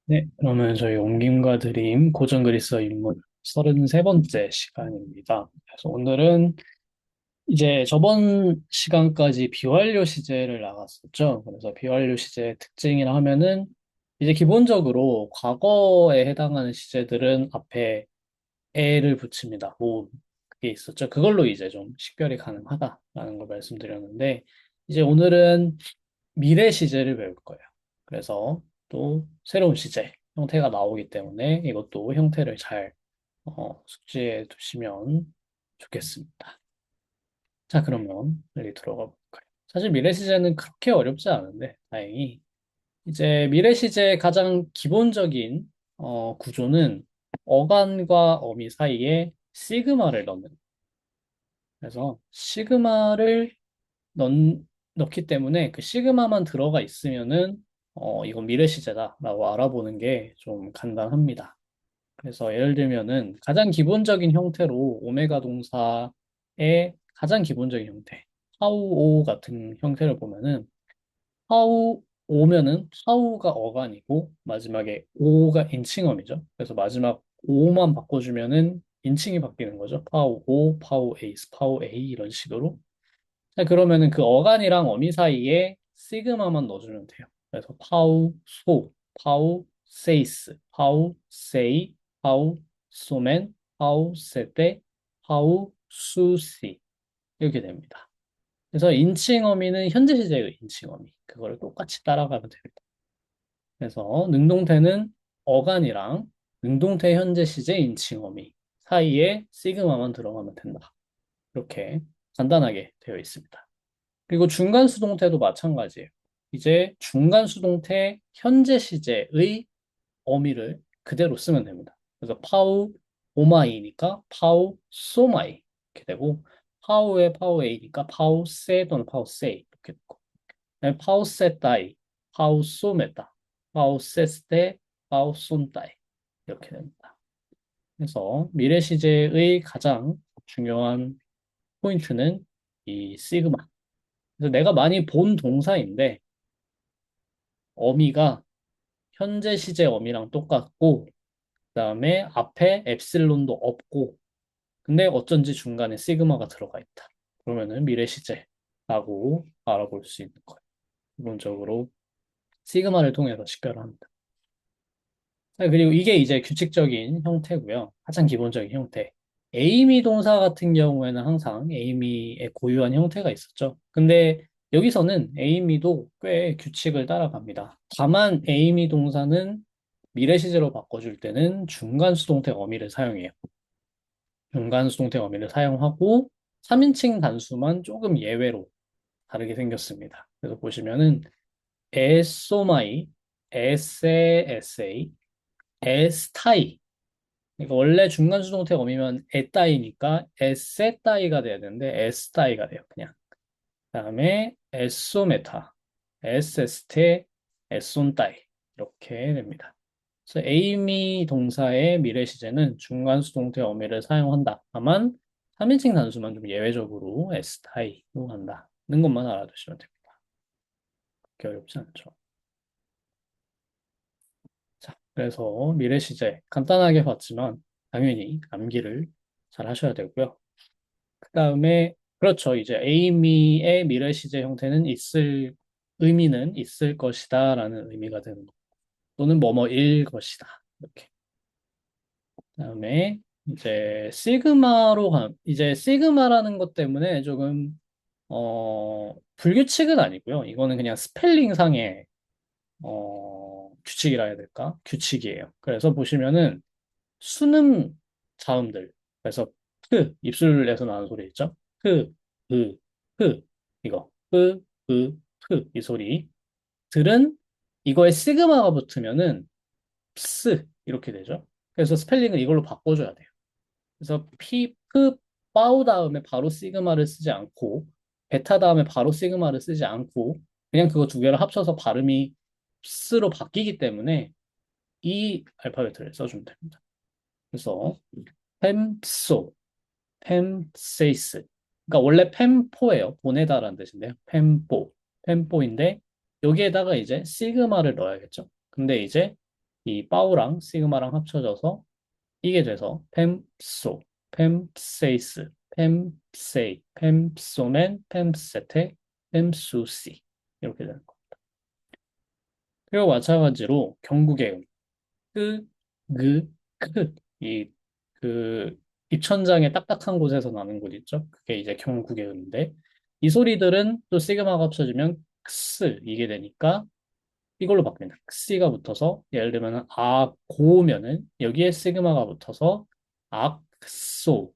네, 그러면 저희 옮김과 드림 고전 그리스어 인물 33번째 시간입니다. 그래서 오늘은 이제 저번 시간까지 비완료 시제를 나갔었죠. 그래서 비완료 시제의 특징이라 하면은 이제 기본적으로 과거에 해당하는 시제들은 앞에 에를 붙입니다. 뭐 그게 있었죠. 그걸로 이제 좀 식별이 가능하다라는 걸 말씀드렸는데 이제 오늘은 미래 시제를 배울 거예요. 그래서 또 새로운 시제 형태가 나오기 때문에 이것도 형태를 잘 숙지해 두시면 좋겠습니다. 자, 그러면 여기 들어가 볼까요? 사실 미래 시제는 그렇게 어렵지 않은데 다행히 이제 미래 시제의 가장 기본적인 구조는 어간과 어미 사이에 시그마를 넣는. 그래서 시그마를 넣, 넣기 때문에 그 시그마만 들어가 있으면은 이건 미래 시제다라고 알아보는 게 좀 간단합니다. 그래서 예를 들면은 가장 기본적인 형태로 오메가 동사의 가장 기본적인 형태, 파우오 같은 형태를 보면은 파우 오면은 파우가 어간이고 마지막에 오가 인칭엄이죠. 그래서 마지막 오만 바꿔주면은 인칭이 바뀌는 거죠. 파우 오, 파우 에이스, 파우 에이 이런 식으로. 자, 그러면은 그 어간이랑 어미 사이에 시그마만 넣어주면 돼요. 그래서 파우 소, 파우 세이스, 파우 세이, 파우 소멘, 파우 세테, 파우 수시 이렇게 됩니다. 그래서 인칭어미는 현재 시제의 인칭어미. 그거를 똑같이 따라가면 됩니다. 그래서 능동태는 어간이랑 능동태 현재 시제 인칭어미 사이에 시그마만 들어가면 된다. 이렇게 간단하게 되어 있습니다. 그리고 중간 수동태도 마찬가지예요. 이제 중간 수동태 현재 시제의 어미를 그대로 쓰면 됩니다. 그래서 파우 오마이니까 파우 소마이 이렇게 되고 파우의 파우 에이니까 파우 세 또는 파우 세이 이렇게 되고 파우 세따이 파우 소메따 파우 세스테 파우 손따이 이렇게 됩니다. 그래서 미래 시제의 가장 중요한 포인트는 이 시그마. 그래서 내가 많이 본 동사인데 어미가 현재 시제 어미랑 똑같고 그다음에 앞에 엡실론도 없고 근데 어쩐지 중간에 시그마가 들어가 있다. 그러면은 미래 시제라고 알아볼 수 있는 거예요. 기본적으로 시그마를 통해서 식별합니다. 자, 그리고 이게 이제 규칙적인 형태고요. 가장 기본적인 형태. 에이미 동사 같은 경우에는 항상 에이미의 고유한 형태가 있었죠. 근데 여기서는 에이미도 꽤 규칙을 따라갑니다. 다만 에이미 동사는 미래 시제로 바꿔줄 때는 중간 수동태 어미를 사용해요. 중간 수동태 어미를 사용하고 3인칭 단수만 조금 예외로 다르게 생겼습니다. 그래서 보시면은 에소마이, 에세 에세이, 에스타이. 그러니까 원래 중간 수동태 어미면 에따이니까 에세따이가 돼야 되는데 에스따이가 돼요. 그냥. 그다음에 에소메타, 에세스테, 에손따이 이렇게 됩니다. 그래서 에이미 동사의 미래 시제는 중간 수동태 어미를 사용한다. 다만 3인칭 단수만 좀 예외적으로 에스타이로 한다는 것만 알아두시면 됩니다. 그렇게 어렵지 않죠. 자, 그래서 미래 시제 간단하게 봤지만 당연히 암기를 잘 하셔야 되고요. 그 다음에 그렇죠. 이제 에이미의 미래 시제 형태는 있을 의미는 있을 것이다라는 의미가 되는 거. 또는 뭐뭐일 것이다. 이렇게. 그다음에 이제 이제 시그마라는 것 때문에 조금 불규칙은 아니고요. 이거는 그냥 스펠링상의 규칙이라 해야 될까? 규칙이에요. 그래서 보시면은 순음 자음들. 그래서 입술에서 나는 소리 있죠? 으, 이거 이 소리. 들은 이거에 시그마가 붙으면은 이렇게 되죠. 그래서 스펠링을 이걸로 바꿔줘야 돼요. 그래서 파우 다음에 바로 시그마를 쓰지 않고 베타 다음에 바로 시그마를 쓰지 않고 그냥 그거 두 개를 합쳐서 발음이 스로 바뀌기 때문에 이 알파벳을 써주면 됩니다. 그래서 펜소, 펜세이스. 그러니까 원래 펜포예요. 보내다라는 뜻인데요. 펜포인데 여기에다가 이제 시그마를 넣어야겠죠. 근데 이제 이 파우랑 시그마랑 합쳐져서 이게 돼서 팸소, 팸세이스, 팸세이, 팸소맨, 팸세테, 팸수시 이렇게 되는 거. 그리고 마찬가지로 경국의 끄, 그, 크. 그, 입천장의 딱딱한 곳에서 나는 곳 있죠? 그게 이제 경국의 음인데, 이 소리들은 또 시그마가 합쳐지면 크스, 이게 되니까 이걸로 바뀌는 크시가 붙어서, 예를 들면, 고면은 여기에 시그마가 붙어서, 악소,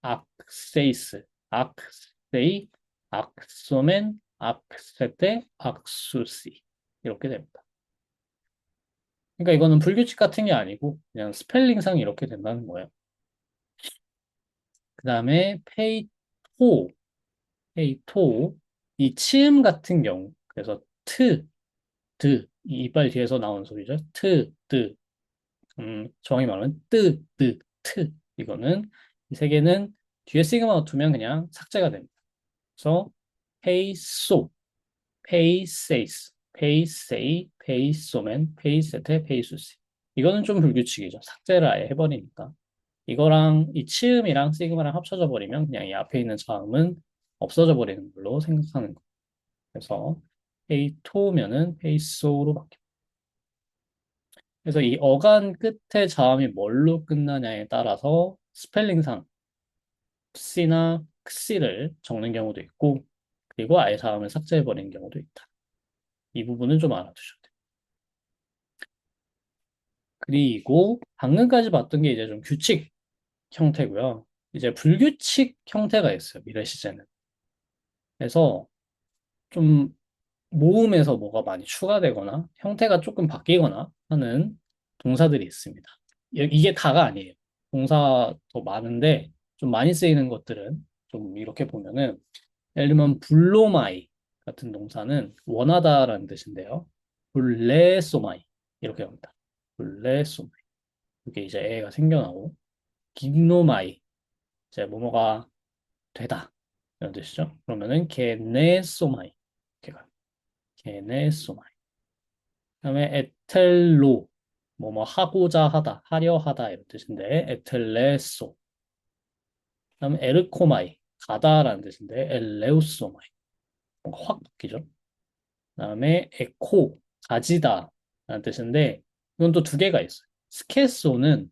악세이스, 악세이, 악소멘, 악세테, 악수시. 이렇게 됩니다. 그러니까 이거는 불규칙 같은 게 아니고 그냥 스펠링상 이렇게 된다는 거예요. 그 다음에 페이토, 페이토, 이 치음 같은 경우, 그래서 트, 드, 이 이빨 뒤에서 나오는 소리죠. 트, 드, 정확히 말하면 뜨, 드, 트. 이거는 이 세 개는 뒤에 시그마가 두면 그냥 삭제가 됩니다. 그래서 페이소, 페이세이스, 페이세이, 페이소맨, 페이세테, 페이수시. 이거는 좀 불규칙이죠. 삭제를 아예 해버리니까. 이거랑 이 치음이랑 시그마랑 합쳐져 버리면 그냥 이 앞에 있는 자음은 없어져 버리는 걸로 생각하는 거. 그래서 페이토면은 페이소로 바뀌어. 그래서 이 어간 끝에 자음이 뭘로 끝나냐에 따라서 스펠링상 C나 C를 적는 경우도 있고, 그리고 아예 자음을 삭제해 버리는 경우도 있다. 이 부분은 좀 알아두셔야 돼요. 그리고 방금까지 봤던 게 이제 좀 규칙 형태고요. 이제 불규칙 형태가 있어요. 미래 시제는. 그래서 좀 모음에서 뭐가 많이 추가되거나 형태가 조금 바뀌거나 하는 동사들이 있습니다. 이게 다가 아니에요. 동사 더 많은데 좀 많이 쓰이는 것들은 좀 이렇게 보면은 예를 들면 불로마이 같은 동사는 원하다라는 뜻인데요. 불레소마이 이렇게 합니다. 불레소마이 이게 이제 애가 생겨나고 김노마이 이제 뭐뭐가 되다 이런 뜻이죠. 그러면은 게네소마이 이렇게 가요. 게네소마이 그다음에 에텔로 뭐뭐 하고자 하다, 하려 하다 이런 뜻인데 에텔레소. 그다음에 에르코마이 가다라는 뜻인데 엘레우소마이 뭔가 확 바뀌죠. 그다음에 에코 가지다라는 뜻인데 이건 또 두 개가 있어요. 스케소는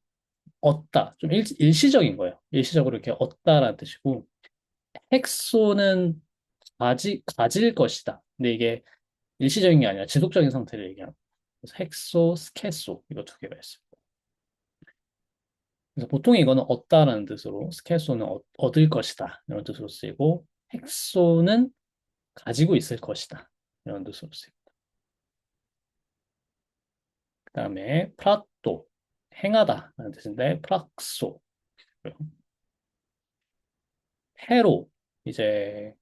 얻다 좀 일시적인 거예요. 일시적으로 이렇게 얻다라는 뜻이고 헥소는 가질 것이다. 근데 이게 일시적인 게 아니라 지속적인 상태를 얘기하는 거예요. 그래서 헥소, 스케소 이거 두 개가 있어요. 그래서 보통 이거는 얻다라는 뜻으로 스케소는 얻을 것이다 이런 뜻으로 쓰이고 헥소는 가지고 있을 것이다 이런 뜻으로 쓰입니다. 그다음에 프라또 행하다라는 뜻인데 프락소 해로 이제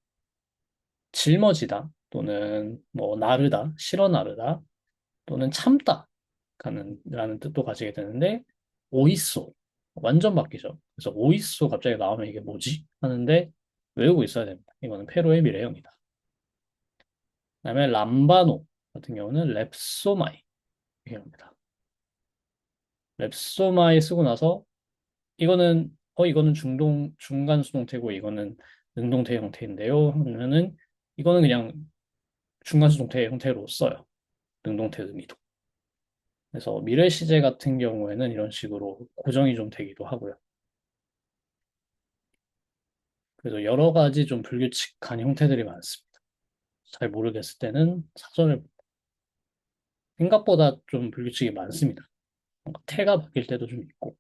짊어지다 또는 뭐 나르다 실어 나르다 또는 참다 라는 뜻도 가지게 되는데 오이소 완전 바뀌죠. 그래서 오이소 갑자기 나오면 이게 뭐지? 하는데 외우고 있어야 됩니다. 이거는 페루의 미래형이다. 그다음에 람바노 같은 경우는 랩소마이 이렇게 합니다. 랩소마이 쓰고 나서 이거는 중간 수동태고 이거는 능동태 형태인데요. 하면은 이거는 그냥 중간 수동태 형태로 써요. 능동태 의미도. 그래서 미래 시제 같은 경우에는 이런 식으로 고정이 좀 되기도 하고요. 그래서 여러 가지 좀 불규칙한 형태들이 많습니다. 잘 모르겠을 때는 사전을 생각보다 좀 불규칙이 많습니다. 뭔가 태가 바뀔 때도 좀 있고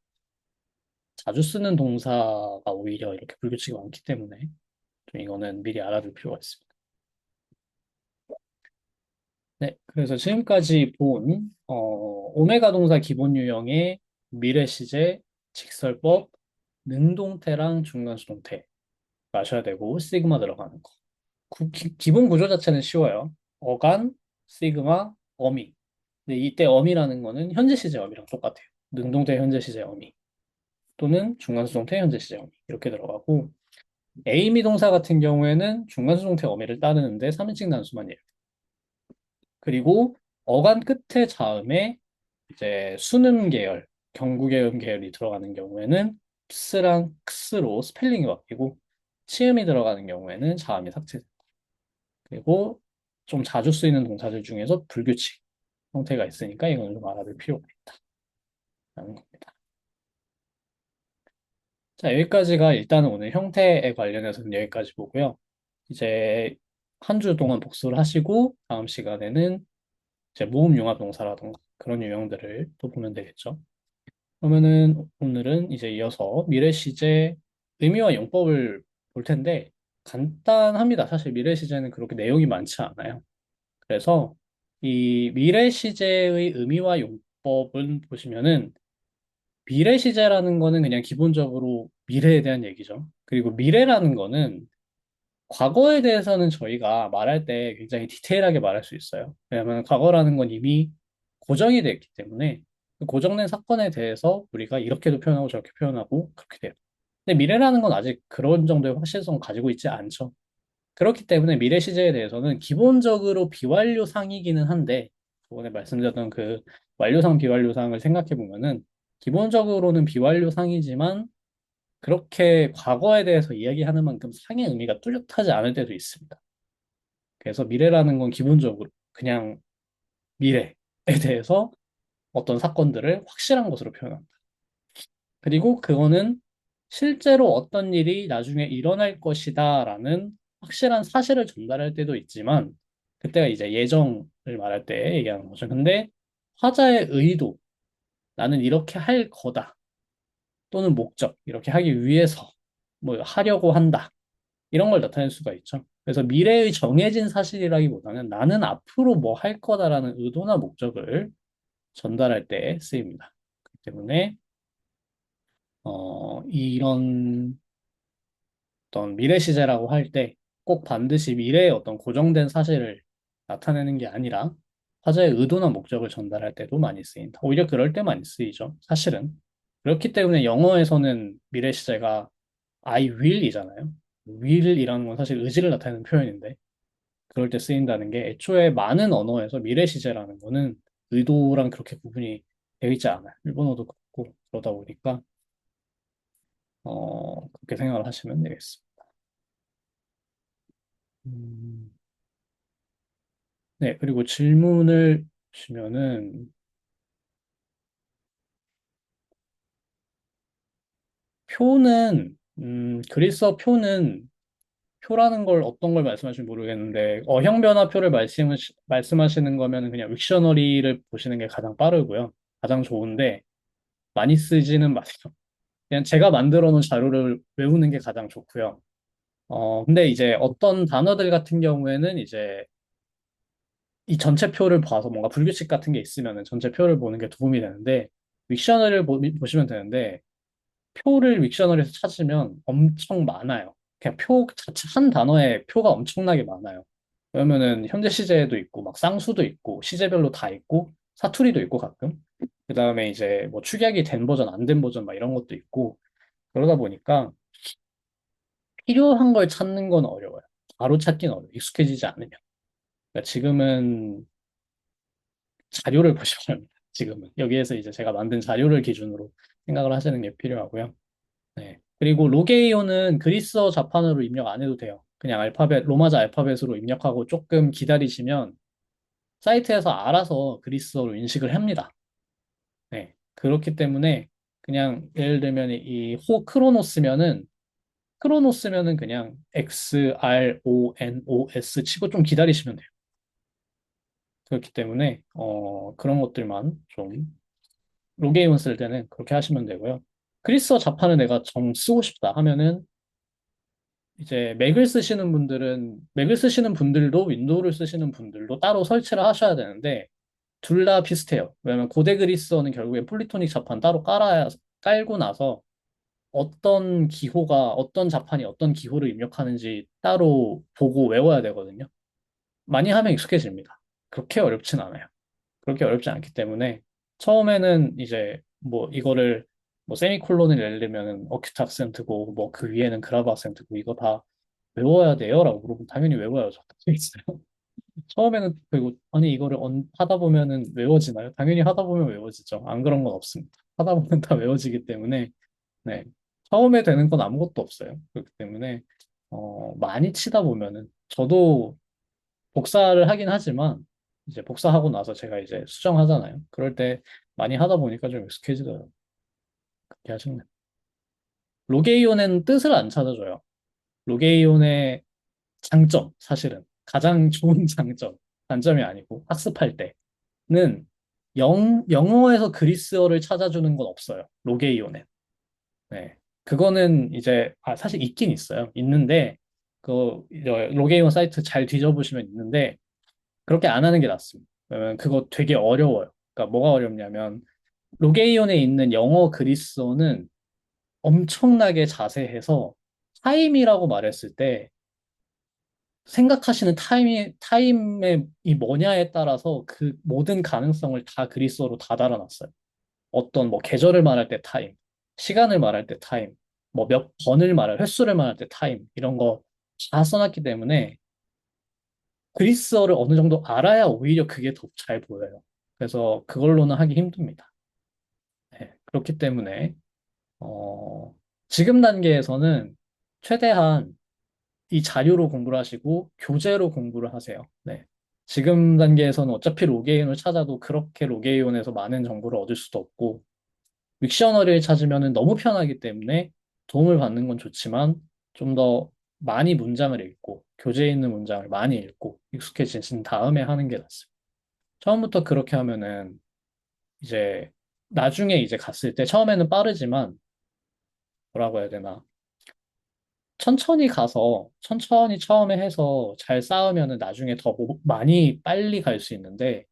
자주 쓰는 동사가 오히려 이렇게 불규칙이 많기 때문에 좀 이거는 미리 알아둘 필요가 있습니다. 네, 그래서 지금까지 본 오메가 동사 기본 유형의 미래 시제, 직설법, 능동태랑 중간수동태 마셔야 되고 시그마 들어가는 거. 기본 구조 자체는 쉬워요. 어간, 시그마, 어미. 근데 이때 어미라는 거는 현재 시제 어미랑 똑같아요. 능동태 현재 시제 어미 또는 중간수동태 현재 시제 어미 이렇게 들어가고 에이미 동사 같은 경우에는 중간수동태 어미를 따르는데 3인칭 단수만 예요. 그리고 어간 끝에 자음에 이제 순음 계열, 경구계음 계열이 들어가는 경우에는 스랑 크스로 스펠링이 바뀌고 치음이 들어가는 경우에는 자음이 삭제. 그리고 좀 자주 쓰이는 동사들 중에서 불규칙 형태가 있으니까 이건 좀 알아둘 필요가 있다라는 겁니다. 자, 여기까지가 일단은 오늘 형태에 관련해서는 여기까지 보고요. 이제 한 주 동안 복습을 하시고 다음 시간에는 이제 모음 융합 동사라던가 그런 유형들을 또 보면 되겠죠. 그러면은 오늘은 이제 이어서 미래 시제 의미와 용법을 볼 텐데 간단합니다. 사실 미래 시제는 그렇게 내용이 많지 않아요. 그래서 이 미래 시제의 의미와 용법은 보시면은 미래 시제라는 거는 그냥 기본적으로 미래에 대한 얘기죠. 그리고 미래라는 거는 과거에 대해서는 저희가 말할 때 굉장히 디테일하게 말할 수 있어요. 왜냐하면 과거라는 건 이미 고정이 됐기 때문에 그 고정된 사건에 대해서 우리가 이렇게도 표현하고 저렇게 표현하고 그렇게 돼요. 근데 미래라는 건 아직 그런 정도의 확실성을 가지고 있지 않죠. 그렇기 때문에 미래 시제에 대해서는 기본적으로 비완료상이기는 한데 저번에 말씀드렸던 그 완료상 비완료상을 생각해 보면은 기본적으로는 비완료상이지만 그렇게 과거에 대해서 이야기하는 만큼 상의 의미가 뚜렷하지 않을 때도 있습니다. 그래서 미래라는 건 기본적으로 그냥 미래에 대해서 어떤 사건들을 확실한 것으로 표현합니다. 그리고 그거는 실제로 어떤 일이 나중에 일어날 것이다라는 확실한 사실을 전달할 때도 있지만 그때가 이제 예정을 말할 때 얘기하는 거죠. 근데 화자의 의도, 나는 이렇게 할 거다 또는 목적, 이렇게 하기 위해서 뭐 하려고 한다. 이런 걸 나타낼 수가 있죠. 그래서 미래의 정해진 사실이라기보다는 나는 앞으로 뭐 할 거다라는 의도나 목적을 전달할 때 쓰입니다. 그렇기 때문에 이런 어떤 미래 시제라고 할 때 꼭 반드시 미래의 어떤 고정된 사실을 나타내는 게 아니라 화자의 의도나 목적을 전달할 때도 많이 쓰인다. 오히려 그럴 때 많이 쓰이죠. 사실은. 그렇기 때문에 영어에서는 미래 시제가 I will이잖아요. will이라는 건 사실 의지를 나타내는 표현인데 그럴 때 쓰인다는 게 애초에 많은 언어에서 미래 시제라는 거는 의도랑 그렇게 구분이 되어 있지 않아요. 일본어도 그렇고 그러다 보니까 그렇게 생각을 하시면 되겠습니다. 음, 네, 그리고 질문을 주시면은 표는 그리스어 표는 표라는 걸 어떤 걸 말씀하시는지 모르겠는데 어형 변화표를 말씀하시는 거면 그냥 윅셔너리를 보시는 게 가장 빠르고요. 가장 좋은데 많이 쓰지는 마세요. 그냥 제가 만들어 놓은 자료를 외우는 게 가장 좋고요. 근데 이제 어떤 단어들 같은 경우에는 이제 이 전체 표를 봐서 뭔가 불규칙 같은 게 있으면은 전체 표를 보는 게 도움이 되는데 윅셔너리를 보시면 되는데 표를 윅셔너리에서 찾으면 엄청 많아요. 그냥 표 자체 한 단어에 표가 엄청나게 많아요. 그러면은 현재 시제도 있고 막 쌍수도 있고 시제별로 다 있고 사투리도 있고 가끔 그다음에 이제 뭐 축약이 된 버전 안 된 버전 막 이런 것도 있고 그러다 보니까 필요한 걸 찾는 건 어려워요. 바로 찾긴 어려워요. 익숙해지지 않으면. 그러니까 지금은 자료를 보셔야 합니다. 지금은. 여기에서 이제 제가 만든 자료를 기준으로 생각을 하시는 게 필요하고요. 네. 그리고 로게이오는 그리스어 자판으로 입력 안 해도 돼요. 그냥 로마자 알파벳으로 입력하고 조금 기다리시면 사이트에서 알아서 그리스어로 인식을 합니다. 네. 그렇기 때문에 그냥 예를 들면 크로노스면은 그냥 XRONOS 치고 좀 기다리시면 돼요. 그렇기 때문에 그런 것들만 좀 로게임을 쓸 때는 그렇게 하시면 되고요. 그리스어 자판을 내가 정 쓰고 싶다 하면은 이제 맥을 쓰시는 분들도 윈도우를 쓰시는 분들도 따로 설치를 하셔야 되는데 둘 다 비슷해요. 왜냐면 고대 그리스어는 결국에 폴리토닉 자판 따로 깔고 나서 어떤 자판이 어떤 기호를 입력하는지 따로 보고 외워야 되거든요. 많이 하면 익숙해집니다. 그렇게 어렵진 않아요. 그렇게 어렵지 않기 때문에 처음에는 이제 뭐 이거를 뭐 세미콜론을 내려면은 어큐트 악센트고 뭐 그 위에는 그라브 악센트고 이거 다 외워야 돼요라고 물어보면 당연히 외워야죠. 있어요. 처음에는 그리고 아니 이거를 하다 보면은 외워지나요? 당연히 하다 보면 외워지죠. 안 그런 건 없습니다. 하다 보면 다 외워지기 때문에 네. 처음에 되는 건 아무것도 없어요. 그렇기 때문에 많이 치다 보면은 저도 복사를 하긴 하지만 이제 복사하고 나서 제가 이제 수정하잖아요. 그럴 때 많이 하다 보니까 좀 익숙해지더라고요. 그렇게 하시면 돼요. 로게이온은 뜻을 안 찾아줘요. 로게이온의 장점, 사실은 가장 좋은 장점, 단점이 아니고 학습할 때는 영어에서 그리스어를 찾아주는 건 없어요. 로게이온에. 네. 그거는 이제 사실 있긴 있어요. 있는데 그 이제 로게이온 사이트 잘 뒤져보시면 있는데 그렇게 안 하는 게 낫습니다. 왜냐면 그거 되게 어려워요. 그러니까 뭐가 어렵냐면 로게이온에 있는 영어 그리스어는 엄청나게 자세해서 타임이라고 말했을 때 생각하시는 타임의 이 뭐냐에 따라서 그 모든 가능성을 다 그리스어로 다 달아놨어요. 어떤 뭐 계절을 말할 때 타임, 시간을 말할 때 타임, 뭐 몇 번을 말할, 횟수를 말할 때 타임, 이런 거 다 써놨기 때문에 그리스어를 어느 정도 알아야 오히려 그게 더 잘 보여요. 그래서 그걸로는 하기 힘듭니다. 네, 그렇기 때문에, 어, 지금 단계에서는 최대한 이 자료로 공부를 하시고 교재로 공부를 하세요. 네. 지금 단계에서는 어차피 로게인을 찾아도 그렇게 로게인에서 많은 정보를 얻을 수도 없고, 윅셔너리를 찾으면 너무 편하기 때문에 도움을 받는 건 좋지만 좀 더 많이 문장을 읽고 교재에 있는 문장을 많이 읽고 익숙해지신 다음에 하는 게 낫습니다. 처음부터 그렇게 하면은 이제 나중에 이제 갔을 때 처음에는 빠르지만 뭐라고 해야 되나 천천히 가서 천천히 처음에 해서 잘 쌓으면은 나중에 더 많이 빨리 갈 수 있는데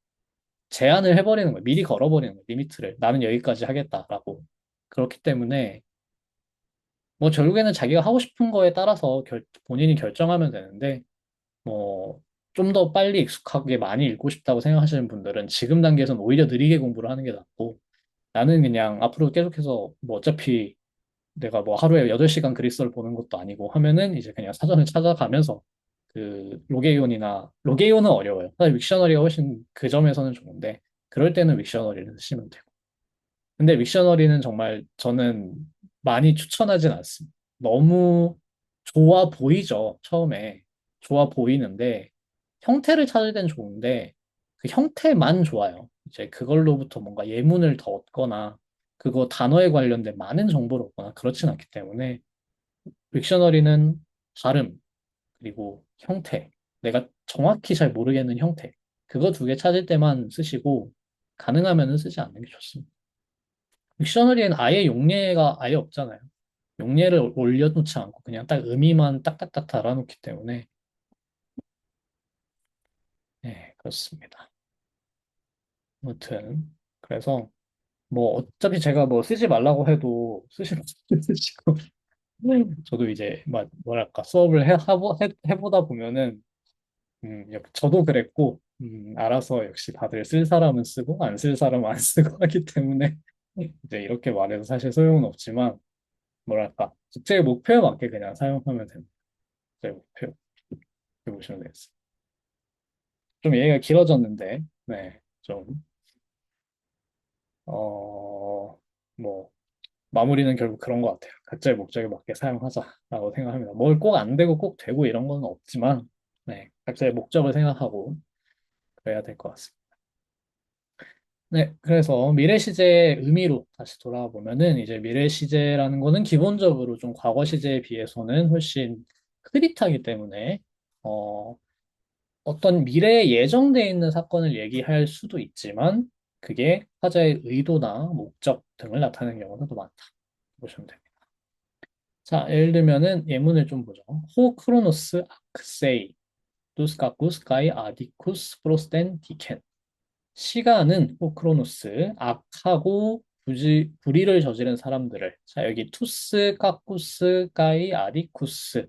제한을 해버리는 거예요. 미리 걸어버리는 거예요. 리미트를. 나는 여기까지 하겠다라고. 그렇기 때문에 뭐 결국에는 자기가 하고 싶은 거에 따라서 본인이 결정하면 되는데 뭐 좀 더 빨리 익숙하게 많이 읽고 싶다고 생각하시는 분들은 지금 단계에서는 오히려 느리게 공부를 하는 게 낫고 나는 그냥 앞으로 계속해서 뭐 어차피 내가 뭐 하루에 8시간 그리스어를 보는 것도 아니고 하면은 이제 그냥 사전을 찾아가면서 그 로게이온은 어려워요. 사실 윅셔너리가 훨씬 그 점에서는 좋은데 그럴 때는 윅셔너리를 쓰시면 되고 근데 윅셔너리는 정말 저는 많이 추천하진 않습니다. 너무 좋아 보이죠, 처음에. 좋아 보이는데, 형태를 찾을 땐 좋은데, 그 형태만 좋아요. 이제 그걸로부터 뭔가 예문을 더 얻거나, 그거 단어에 관련된 많은 정보를 얻거나 그렇진 않기 때문에, 윅셔너리는 발음, 그리고 형태, 내가 정확히 잘 모르겠는 형태, 그거 두 개 찾을 때만 쓰시고, 가능하면 쓰지 않는 게 좋습니다. 딕셔너리엔 아예 용례가 아예 없잖아요. 용례를 올려놓지 않고 그냥 딱 의미만 딱딱딱 달아놓기 때문에 네, 그렇습니다. 아무튼 그래서 뭐 어차피 제가 뭐 쓰지 말라고 해도 쓰시면 쓰시고 저도 이제 뭐랄까 수업을 해보다 보면은 저도 그랬고 알아서 역시 다들 쓸 사람은 쓰고 안 쓸 사람은 안 쓰고 하기 때문에 이제 이렇게 말해도 사실 소용은 없지만 뭐랄까 국제 목표에 맞게 그냥 사용하면 됩니다. 국제 목표 이렇게 보시면 되겠습니다. 좀 얘기가 길어졌는데 네, 좀 뭐 마무리는 결국 그런 것 같아요. 각자의 목적에 맞게 사용하자라고 생각합니다. 뭘 꼭 안 되고 꼭 되고 이런 건 없지만 네, 각자의 목적을 생각하고 그래야 될 것 같습니다. 네, 그래서 미래 시제의 의미로 다시 돌아와 보면은 이제 미래 시제라는 거는 기본적으로 좀 과거 시제에 비해서는 훨씬 흐릿하기 때문에 어, 어떤 미래에 예정돼 있는 사건을 얘기할 수도 있지만 그게 화자의 의도나 목적 등을 나타내는 경우가 더 많다. 보시면 됩니다. 자, 예를 들면은 예문을 좀 보죠. 호 크로노스 아크세이 두스 카쿠스 가이 아디쿠스 프로스텐 디켄 시간은 호 크로노스 악하고 불의를 저지른 사람들을 자 여기 투스 카쿠스 가이 아디쿠스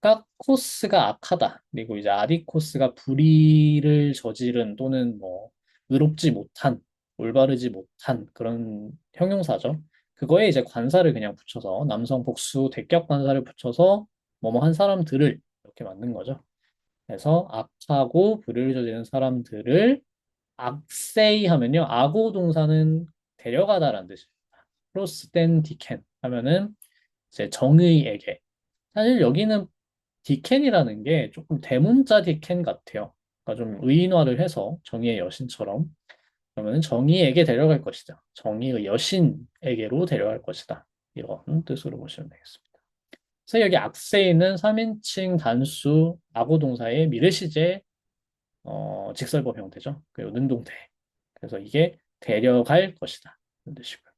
카코스가 악하다. 그리고 이제 아디코스가 불의를 저지른 또는 뭐 의롭지 못한, 올바르지 못한 그런 형용사죠. 그거에 이제 관사를 그냥 붙여서 남성 복수 대격 관사를 붙여서 뭐뭐 한 사람들을 이렇게 만든 거죠. 그래서 악하고 불의를 저지르는 사람들을 악세이 하면요. 악어 동사는 데려가다라는 뜻입니다. 크로스 댄 디켄 하면은 이제 정의에게. 사실 여기는 디켄이라는 게 조금 대문자 디켄 같아요. 그러니까 좀 의인화를 해서 정의의 여신처럼 그러면 정의에게 데려갈 것이다. 정의의 여신에게로 데려갈 것이다. 이런 뜻으로 보시면 되겠습니다. 그래서 여기 악세이는 3인칭 단수 악어 동사의 미르시제 직설법 형태죠. 그리고 능동태. 그래서 이게 데려갈 것이다. 이런 뜻이고요.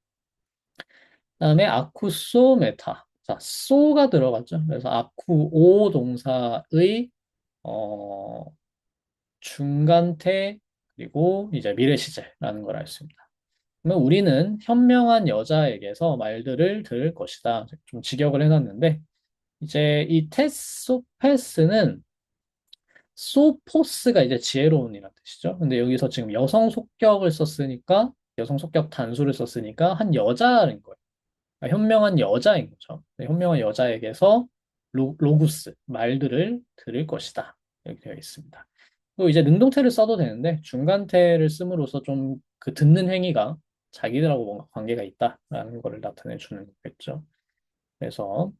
그다음에 아쿠소 메타. 자, 소가 들어갔죠. 그래서 아쿠오 동사의 어, 중간태 그리고 이제 미래 시제라는 걸 알 수 있습니다. 그러면 우리는 현명한 여자에게서 말들을 들을 것이다. 좀 직역을 해놨는데 이제 이 테소페스는 소포스가 이제 지혜로운이라는 뜻이죠. 근데 여기서 지금 여성 속격을 썼으니까 여성 속격 단수를 썼으니까 한 여자인 거예요. 그러니까 현명한 여자인 거죠. 네, 현명한 여자에게서 로구스 말들을 들을 것이다. 이렇게 되어 있습니다. 그리고 이제 능동태를 써도 되는데 중간태를 씀으로써 좀 그 듣는 행위가 자기들하고 뭔가 관계가 있다라는 거를 나타내 주는 거겠죠. 그래서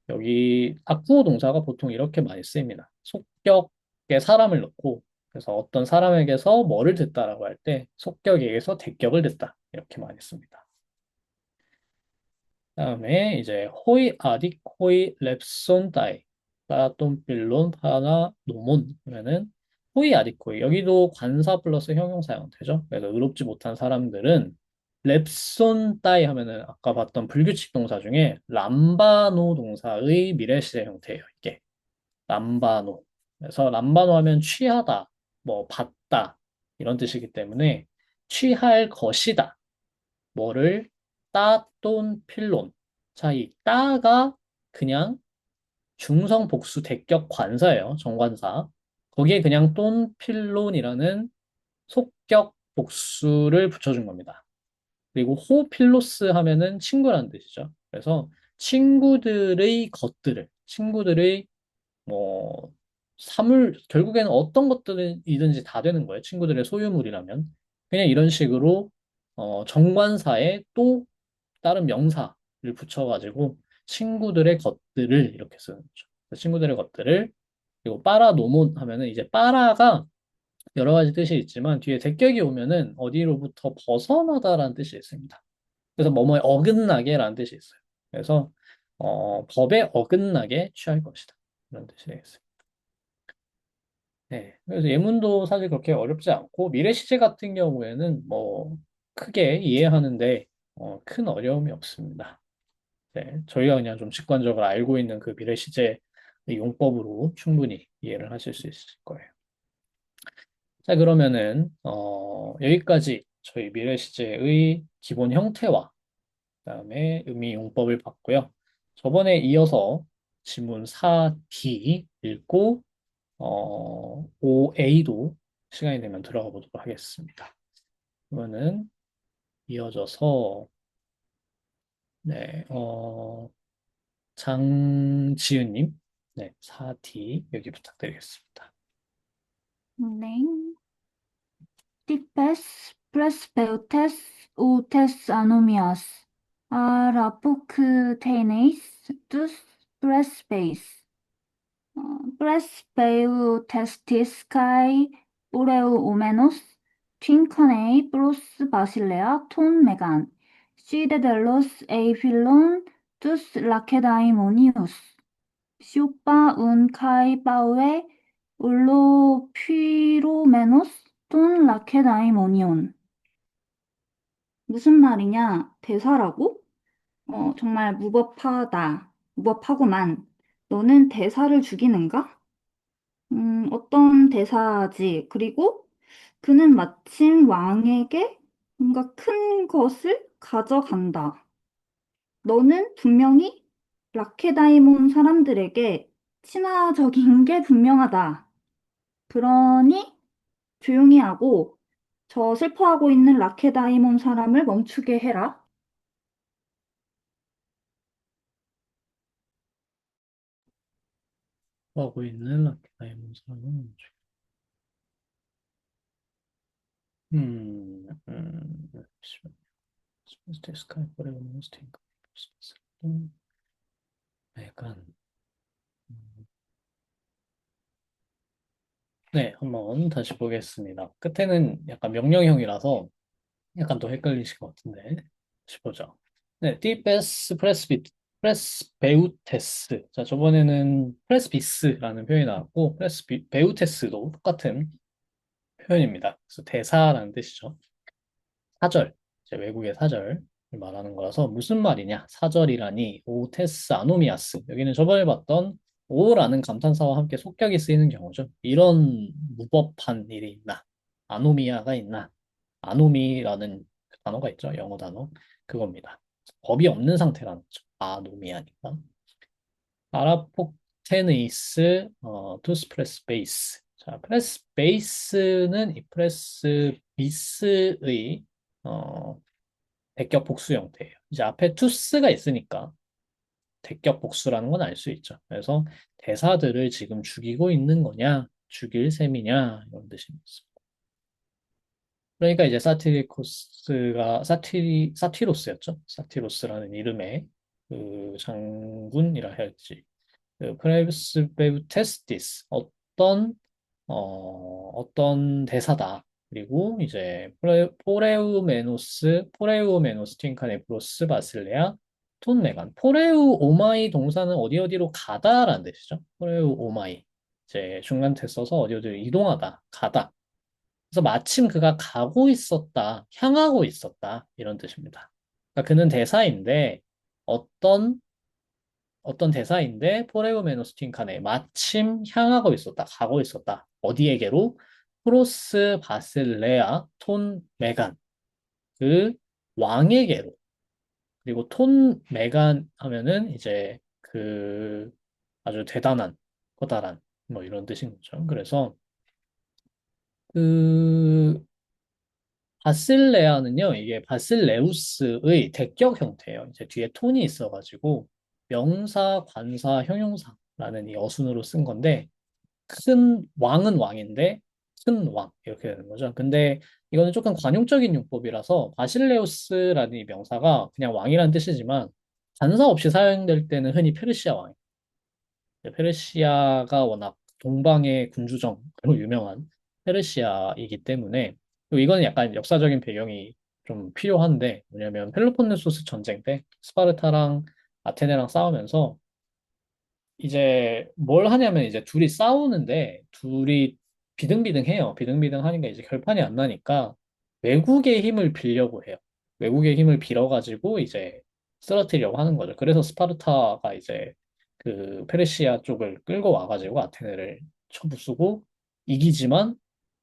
여기 악구어 동사가 보통 이렇게 많이 쓰입니다. 속격에 사람을 넣고 그래서 어떤 사람에게서 뭐를 듣다라고 할 때 속격에게서 대격을 듣다 이렇게 많이 씁니다. 다음에 이제 호이 아딕 호이 랩손 따이 빠똠 빌론 파나 노몬 그러면은 호이 아딕 호이 여기도 관사 플러스 형용사 형태죠. 그래서 의롭지 못한 사람들은 랩손 따이 하면은 아까 봤던 불규칙 동사 중에 람바노 동사의 미래시제 형태예요. 이게 람바노. 그래서 람바노 하면 취하다, 뭐 받다 이런 뜻이기 때문에 취할 것이다. 뭐를 따 돈 필론. 자, 이 따가 그냥 중성 복수 대격 관사예요. 정관사. 거기에 그냥 돈 필론이라는 속격 복수를 붙여준 겁니다. 그리고 호 필로스 하면은 친구라는 뜻이죠. 그래서 친구들의 것들을, 친구들의 뭐 사물 결국에는 어떤 것들이든지 다 되는 거예요. 친구들의 소유물이라면 그냥 이런 식으로 정관사에 또 다른 명사를 붙여가지고 친구들의 것들을 이렇게 쓰는 거죠. 그래서 친구들의 것들을 그리고 빠라 노몬 하면은 이제 빠라가 여러 가지 뜻이 있지만 뒤에 대격이 오면은 어디로부터 벗어나다라는 뜻이 있습니다. 그래서 뭐뭐에 어긋나게라는 뜻이 있어요. 그래서 법에 어긋나게 취할 것이다. 이런 뜻이 되겠어요. 네. 그래서 예문도 사실 그렇게 어렵지 않고 미래 시제 같은 경우에는 뭐 크게 이해하는데 큰 어려움이 없습니다. 네. 저희가 그냥 좀 직관적으로 알고 있는 그 미래 시제 용법으로 충분히 이해를 하실 수 있을 거예요. 자, 그러면은 여기까지 저희 미래 시제의 기본 형태와 그다음에 의미 용법을 봤고요. 저번에 이어서 지문 4D 읽고 5A도 시간이 되면 들어가 보도록 하겠습니다. 그러면은 이어져서 네, 장지은님, 네, 4D 여기 부탁드리겠습니다. 네. Tipes presbeutes utes anomias arapuctenes dus presbeis presbeutestis kai ureu omenos trincanei pros basilea ton megan sidedelos eiphilon dus lacedaimonius 슈파 운 카이 파우에 울로 피로메노스 돈 라케다이모니온. 무슨 말이냐? 대사라고? 정말 무법하다. 무법하구만. 너는 대사를 죽이는가? 어떤 대사지? 그리고 그는 마침 왕에게 뭔가 큰 것을 가져간다. 너는 분명히 라케다이몬 사람들에게 친화적인 게 분명하다. 그러니 조용히 하고 저 슬퍼하고 있는 라케다이몬 사람을 멈추게 해라. 하고 있는 라케다이몬사는 잠시만요. 스카이 포레버 스팅크 약간 네, 한번 다시 보겠습니다. 끝에는 약간 명령형이라서 약간 또 헷갈리실 것 같은데 다시 보죠. 네, 프레스베우테스. 자, 저번에는 프레스비스라는 표현이 나왔고 프레스베우테스도 똑같은 표현입니다. 그래서 대사라는 뜻이죠. 사절, 이제 외국의 사절을 말하는 거라서 무슨 말이냐? 사절이라니 오테스 아노미아스. 여기는 저번에 봤던 오라는 감탄사와 함께 속격이 쓰이는 경우죠. 이런 무법한 일이 있나? 아노미아가 있나? 아노미라는 그 단어가 있죠. 영어 단어. 그겁니다. 법이 없는 상태라는 거죠. 아노미아니까. 아라폭테니스 투스 프레스 베이스. 자, 프레스 베이스는 이 프레스 비스의 어, 대격 복수 형태예요. 이제 앞에 투스가 있으니까 대격 복수라는 건 알 수 있죠. 그래서 대사들을 지금 죽이고 있는 거냐, 죽일 셈이냐 이런 뜻입니다. 그러니까 이제 사티로스였죠. 사티로스라는 이름의 그 장군이라 해야 할지 그 프레스베우테스티스 어떤 대사다. 그리고 이제 포레우메노스 틴카네프로스 바실레아 톤 메간 포레우 오마이 동사는 어디 어디로 가다라는 뜻이죠. 포레우 오마이 이제 중간태 써서 어디 어디로 이동하다 가다. 그래서 마침 그가 가고 있었다, 향하고 있었다 이런 뜻입니다. 그러니까 그는 대사인데 어떤 대사인데 포레우메노스 틴카네 마침 향하고 있었다, 가고 있었다. 어디에게로? 프로스 바실레아 톤 메간 그 왕에게로. 그리고 톤 메간 하면은 이제 그 아주 대단한 커다란 뭐 이런 뜻인 거죠. 그래서 그 바실레아는요, 이게 바실레우스의 대격 형태예요. 이제 뒤에 톤이 있어가지고 명사, 관사, 형용사라는 이 어순으로 쓴 건데 큰 왕은 왕인데 큰 왕 이렇게 되는 거죠. 근데 이거는 조금 관용적인 용법이라서 바실레우스라는 이 명사가 그냥 왕이라는 뜻이지만 관사 없이 사용될 때는 흔히 페르시아 왕. 페르시아가 워낙 동방의 군주정으로 유명한 페르시아이기 때문에 그리고 이건 약간 역사적인 배경이 좀 필요한데 뭐냐면 펠로폰네소스 전쟁 때 스파르타랑 아테네랑 싸우면서 이제 뭘 하냐면 이제 둘이 싸우는데 둘이 비등비등해요. 비등비등하니까 이제 결판이 안 나니까 외국의 힘을 빌려고 해요. 외국의 힘을 빌어가지고 이제 쓰러뜨리려고 하는 거죠. 그래서 스파르타가 이제 그 페르시아 쪽을 끌고 와가지고 아테네를 쳐부수고 이기지만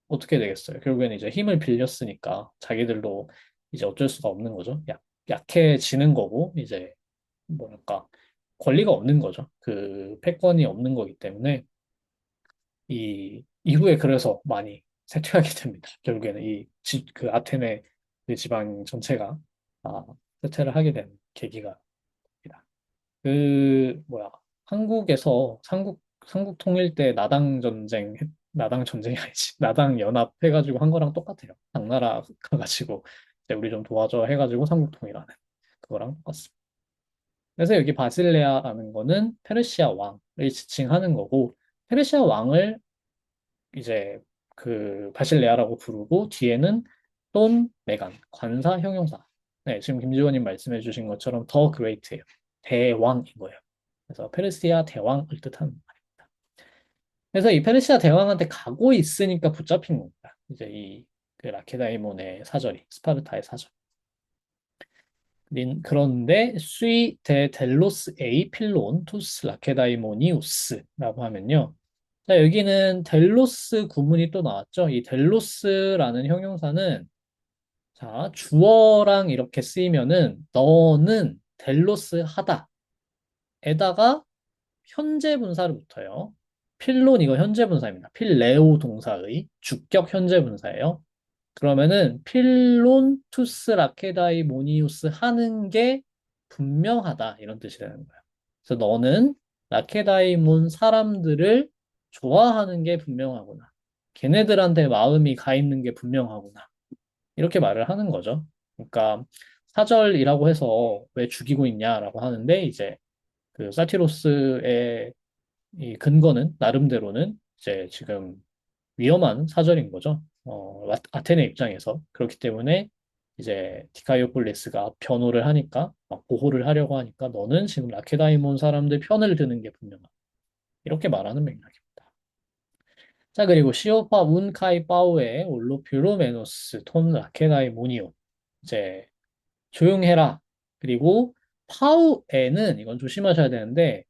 어떻게 되겠어요? 결국에는 이제 힘을 빌렸으니까 자기들도 이제 어쩔 수가 없는 거죠. 약해지는 거고 이제 뭐랄까 권리가 없는 거죠. 그 패권이 없는 거기 때문에 이 이후에 그래서 많이 쇠퇴하게 됩니다. 결국에는 그 아테네 그 지방 전체가 아, 쇠퇴를 하게 된 계기가 됩니다. 그 뭐야 한국에서 삼국 통일 때 나당 전쟁이 아니지 나당 연합 해가지고 한 거랑 똑같아요. 당나라 가가지고 이제 우리 좀 도와줘 해가지고 삼국 통일하는 그거랑 똑같습니다. 그래서 여기 바실레아라는 거는 페르시아 왕을 지칭하는 거고, 페르시아 왕을 이제 그 바실레아라고 부르고, 뒤에는 돈 메간, 관사 형용사. 네, 지금 김지원님 말씀해 주신 것처럼 더 그레이트예요. 대왕인 거예요. 그래서 페르시아 대왕을 뜻하는 말입니다. 그래서 이 페르시아 대왕한테 가고 있으니까 붙잡힌 겁니다. 이제 그 라케다이몬의 사절이, 스파르타의 사절. 그런데 수이 데 델로스 에이 필론 투스 라케다이모니우스라고 하면요. 자, 여기는 델로스 구문이 또 나왔죠. 이 델로스라는 형용사는 자, 주어랑 이렇게 쓰이면은 너는 델로스 하다. 에다가 현재 분사를 붙어요. 필론 이거 현재 분사입니다. 필레오 동사의 주격 현재 분사예요. 그러면은 필론 투스 라케다이 모니우스 하는 게 분명하다 이런 뜻이 되는 거예요. 그래서 너는 라케다이몬 사람들을 좋아하는 게 분명하구나. 걔네들한테 마음이 가 있는 게 분명하구나. 이렇게 말을 하는 거죠. 그러니까 사절이라고 해서 왜 죽이고 있냐라고 하는데 이제 그 사티로스의 이 근거는 나름대로는 이제 지금 위험한 사절인 거죠. 아테네 입장에서. 그렇기 때문에 이제 디카이오폴리스가 변호를 하니까 막 보호를 하려고 하니까 너는 지금 라케다이몬 사람들 편을 드는 게 분명하다. 이렇게 말하는 맥락입니다. 자, 그리고 시오파 운카이 파우의 올로퓨로메노스 톤 라케다이모니오. 이제 조용해라. 그리고 파우에는 이건 조심하셔야 되는데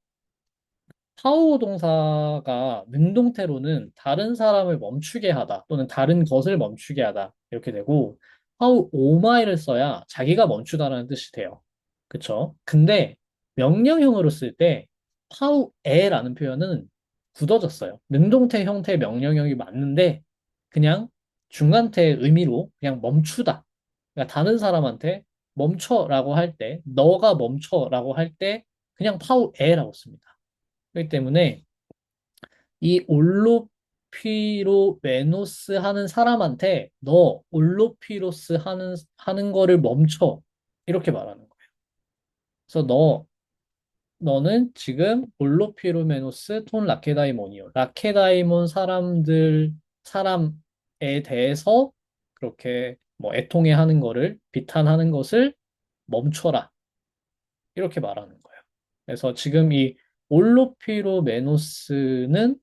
파워 동사가 능동태로는 다른 사람을 멈추게 하다 또는 다른 것을 멈추게 하다 이렇게 되고 파우 오마이를 써야 자기가 멈추다라는 뜻이 돼요. 그쵸? 근데 명령형으로 쓸 때 파우 에라는 표현은 굳어졌어요. 능동태 형태의 명령형이 맞는데 그냥 중간태의 의미로 그냥 멈추다. 그러니까 다른 사람한테 멈춰라고 할 때, 너가 멈춰라고 할 때 그냥 파우 에라고 씁니다. 그렇기 때문에 이 올로피로메노스 하는 사람한테 너 올로피로스 하는 거를 멈춰 이렇게 말하는 거예요. 그래서 너는 지금 올로피로메노스 톤 라케다이몬이요. 라케다이몬 사람에 대해서 그렇게 뭐 애통해하는 거를 비탄하는 것을 멈춰라 이렇게 말하는 거예요. 그래서 지금 이 올로피로메노스는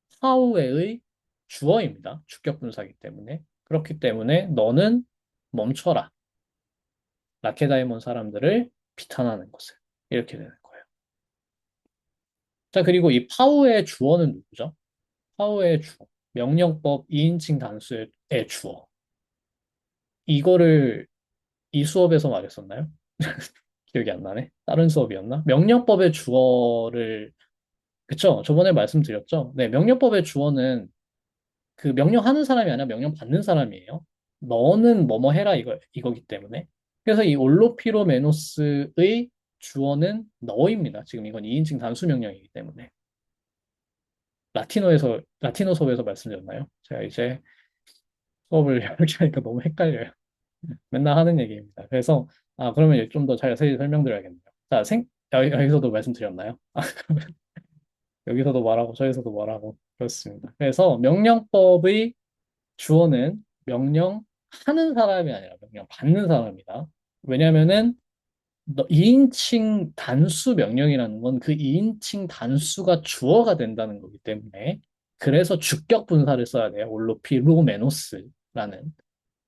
사후에의 주어입니다. 주격 분사이기 때문에. 그렇기 때문에 너는 멈춰라. 라케다이몬 사람들을 비탄하는 것을. 이렇게 되는 거예요. 자, 그리고 이 파우의 주어는 누구죠? 파우의 주어. 명령법 2인칭 단수의 주어. 이거를 이 수업에서 말했었나요? 기억이 안 나네. 다른 수업이었나? 명령법의 주어를, 그쵸? 저번에 말씀드렸죠? 네, 명령법의 주어는 그 명령하는 사람이 아니라 명령받는 사람이에요. 너는 뭐뭐 해라 이거기 때문에. 그래서 이 올로피로메노스의 주어는 너입니다. 지금 이건 2인칭 단수 명령이기 때문에. 라티노 수업에서 말씀드렸나요? 제가 이제 수업을 이렇게 하니까 너무 헷갈려요. 맨날 하는 얘기입니다. 그래서, 그러면 좀 더 자세히 설명드려야겠네요. 자, 여기서도 말씀드렸나요? 여기서도 말하고, 저기서도 말하고, 그렇습니다. 그래서 명령법의 주어는 명령하는 사람이 아니라 명령받는 사람이다. 왜냐면은 2인칭 단수 명령이라는 건 그 2인칭 단수가 주어가 된다는 거기 때문에 그래서 주격 분사를 써야 돼요. 올로피로메노스라는.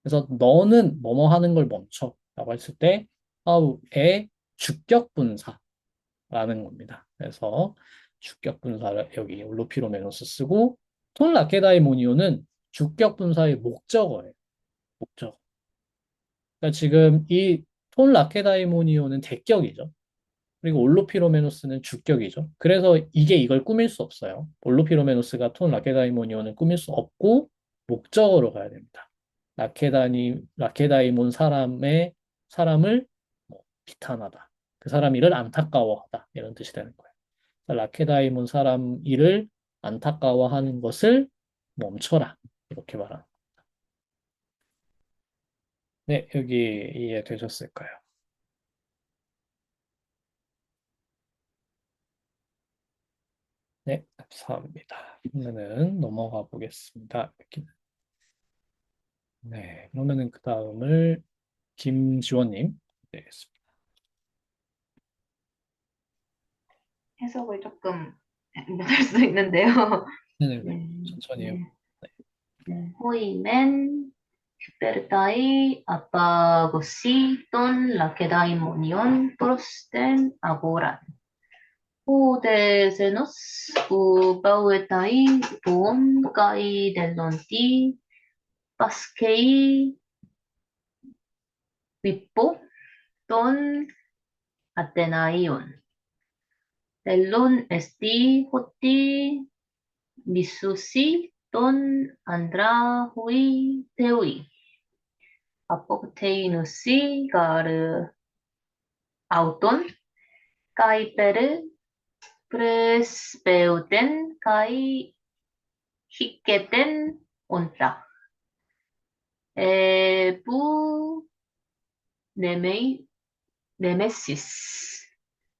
그래서 너는 뭐뭐 하는 걸 멈춰 라고 했을 때 how의 주격 분사라는 겁니다. 그래서 주격 분사를 여기 올로피로메노스 쓰고 톤 라케다이모니오는 주격 분사의 목적어예요. 목적. 그러니까 지금 이 톤 라케다이모니오는 대격이죠. 그리고 올로피로메노스는 주격이죠. 그래서 이게 이걸 꾸밀 수 없어요. 올로피로메노스가 톤 라케다이모니오는 꾸밀 수 없고 목적어로 가야 됩니다. 라케다이몬 사람을 뭐 비탄하다. 그 사람 일을 안타까워하다. 이런 뜻이 되는 거예요. 라케다이몬 사람 일을 안타까워하는 것을 멈춰라. 이렇게 말합니다. 네, 여기 이해되셨을까요? 네, 감사합니다. 그러면은 넘어가 보겠습니다. 네, 그러면은 그 다음을 김지원님 되겠습니다. 해석을 조금 할 수 있는데요. 네네네, 네, 천천히 해요. 네, 네. 호이men 슈페르타이 아빠고시 돈 라케다이모니온 프로스텐 아고란 호데세노스 우바우에타이 본 까이 델론티 파스케이 윗보 돈 아테나이온 델론 에스티 호티 미수시 돈 안드라호이 테오이 아포테이누시 가르 아우톤 까이페르 프레스베우덴 가이 히케덴 온다. 에부 네메이 네메시스